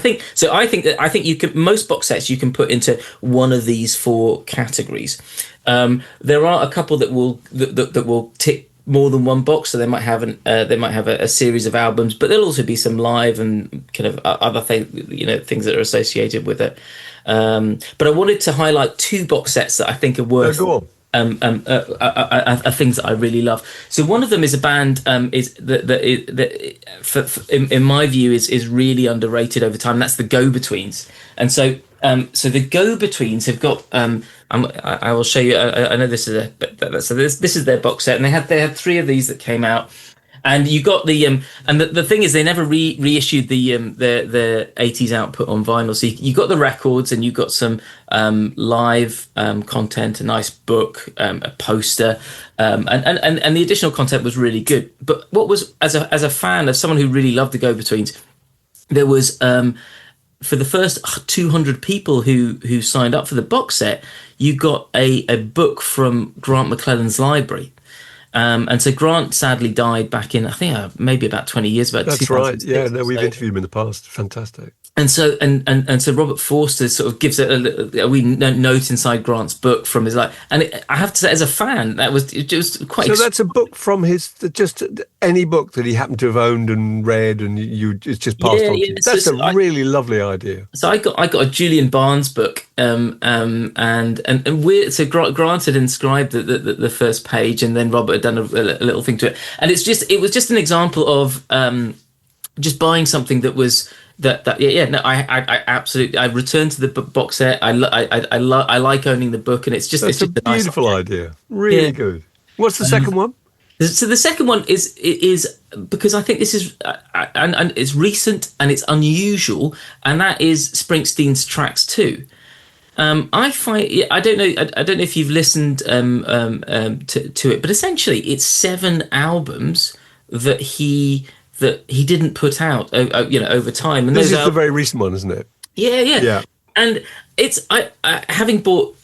think you can, most box sets you can put into one of these 4 categories. There are a couple that will tick more than one box, so they might have a series of albums, but there'll also be some live and kind of other things that are associated with it. But I wanted to highlight 2 box sets that I think are worth things that I really love. So one of them is a band in my view is really underrated over time. That's the Go-Betweens, and so the Go-Betweens have got. I will show you. I know this is this is their box set, and they had 3 of these that came out, and you got the and the thing is they never reissued the 80s output on vinyl. So you got the records, and you got some live content, a nice book, a poster, and the additional content was really good. But what was as a fan, as someone who really loved the Go-Betweens, there was for the first 200 people who signed up for the box set, you got a book from Grant McClellan's library. And so Grant sadly died back in, I think, maybe about 20 years ago. That's right. Yeah, no, we've interviewed him in the past. Fantastic. And so Robert Forster sort of gives a wee note inside Grant's book from his life, and I have to say, as a fan, that was just quite. So that's a book from just any book that he happened to have owned and read, and it's just passed on. Yeah. That's really lovely idea. So I got a Julian Barnes book, and Grant had inscribed the first page, and then Robert had done a little thing to it, and it was just an example of just buying something that was. I absolutely. I returned to the box set. I like owning the book, and it's just a beautiful idea. Really good. What's the second one? So the second one is because I think this is and it's recent and it's unusual, and that is Springsteen's Tracks 2. I find I don't know if you've listened to it, but essentially it's 7 albums that he didn't put out, over time. And this is the very recent one, isn't it? Yeah. And it's I having bought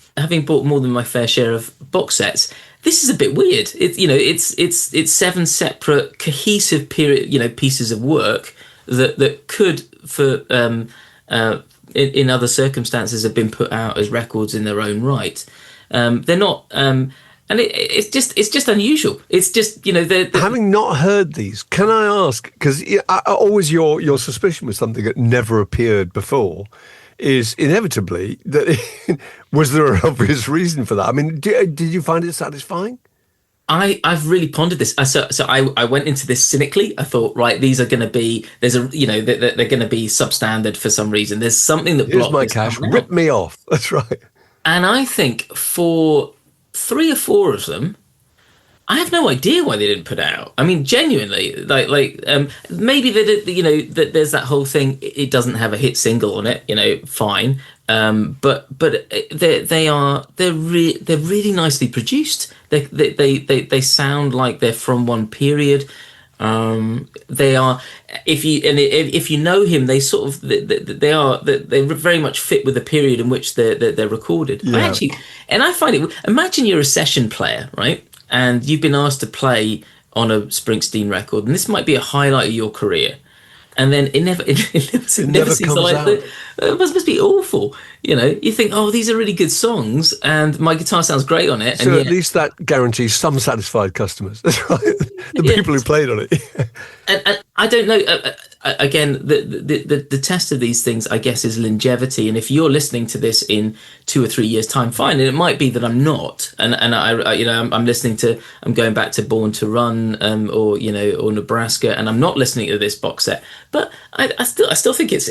more than my fair share of box sets. This is a bit weird. It's 7 separate cohesive pieces of work that could in other circumstances have been put out as records in their own right. They're not. And it's just unusual. It's just, having not heard these, can I ask, because always your suspicion was something that never appeared before, is inevitably that was there an obvious reason for that? I mean, did you find it satisfying? I've really pondered this. So I went into this cynically. I thought, right, these are going to be they're going to be substandard for some reason. There's something that here's my cash, rip me off. That's right. And I think for 3 or 4 of them, I have no idea why they didn't put it out. I mean, genuinely, maybe that there's that whole thing. It doesn't have a hit single on it, fine. But they're really nicely produced. They sound like they're from one period. They are, if you know him, they sort of they very much fit with the period in which they're recorded. Yeah. I find it. Imagine you're a session player, right? And you've been asked to play on a Springsteen record, and this might be a highlight of your career. And then it never seems comes out. It must be awful. You think, oh, these are really good songs, and my guitar sounds great on it. So at least that guarantees some satisfied customers. That's right. The people who played on it. and I don't know. Again, the test of these things, I guess, is longevity. And if you're listening to this in 2 or 3 years' time, fine. And it might be that I'm not. And I'm listening to, I'm going back to Born to Run, or Nebraska, and I'm not listening to this box set. But I still think it's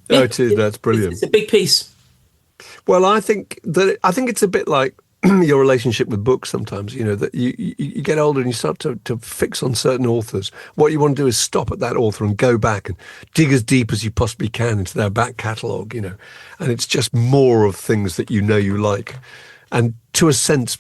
it is. That's brilliant. It's a big piece. Well, I think it's a bit like your relationship with books sometimes, that you get older and you start to fix on certain authors. What you want to do is stop at that author and go back and dig as deep as you possibly can into their back catalogue, and it's just more of things that you like. And in a sense,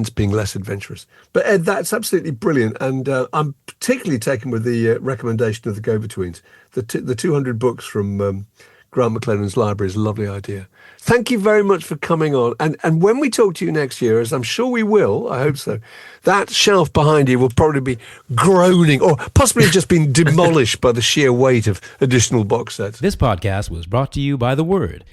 being less adventurous. But Ed, that's absolutely brilliant. And I'm particularly taken with the recommendation of the Go-Betweens. The 200 books from Grant McLennan's library is a lovely idea. Thank you very much for coming on. And when we talk to you next year, as I'm sure we will, I hope so, that shelf behind you will probably be groaning or possibly just been demolished by the sheer weight of additional box sets. This podcast was brought to you by The Word.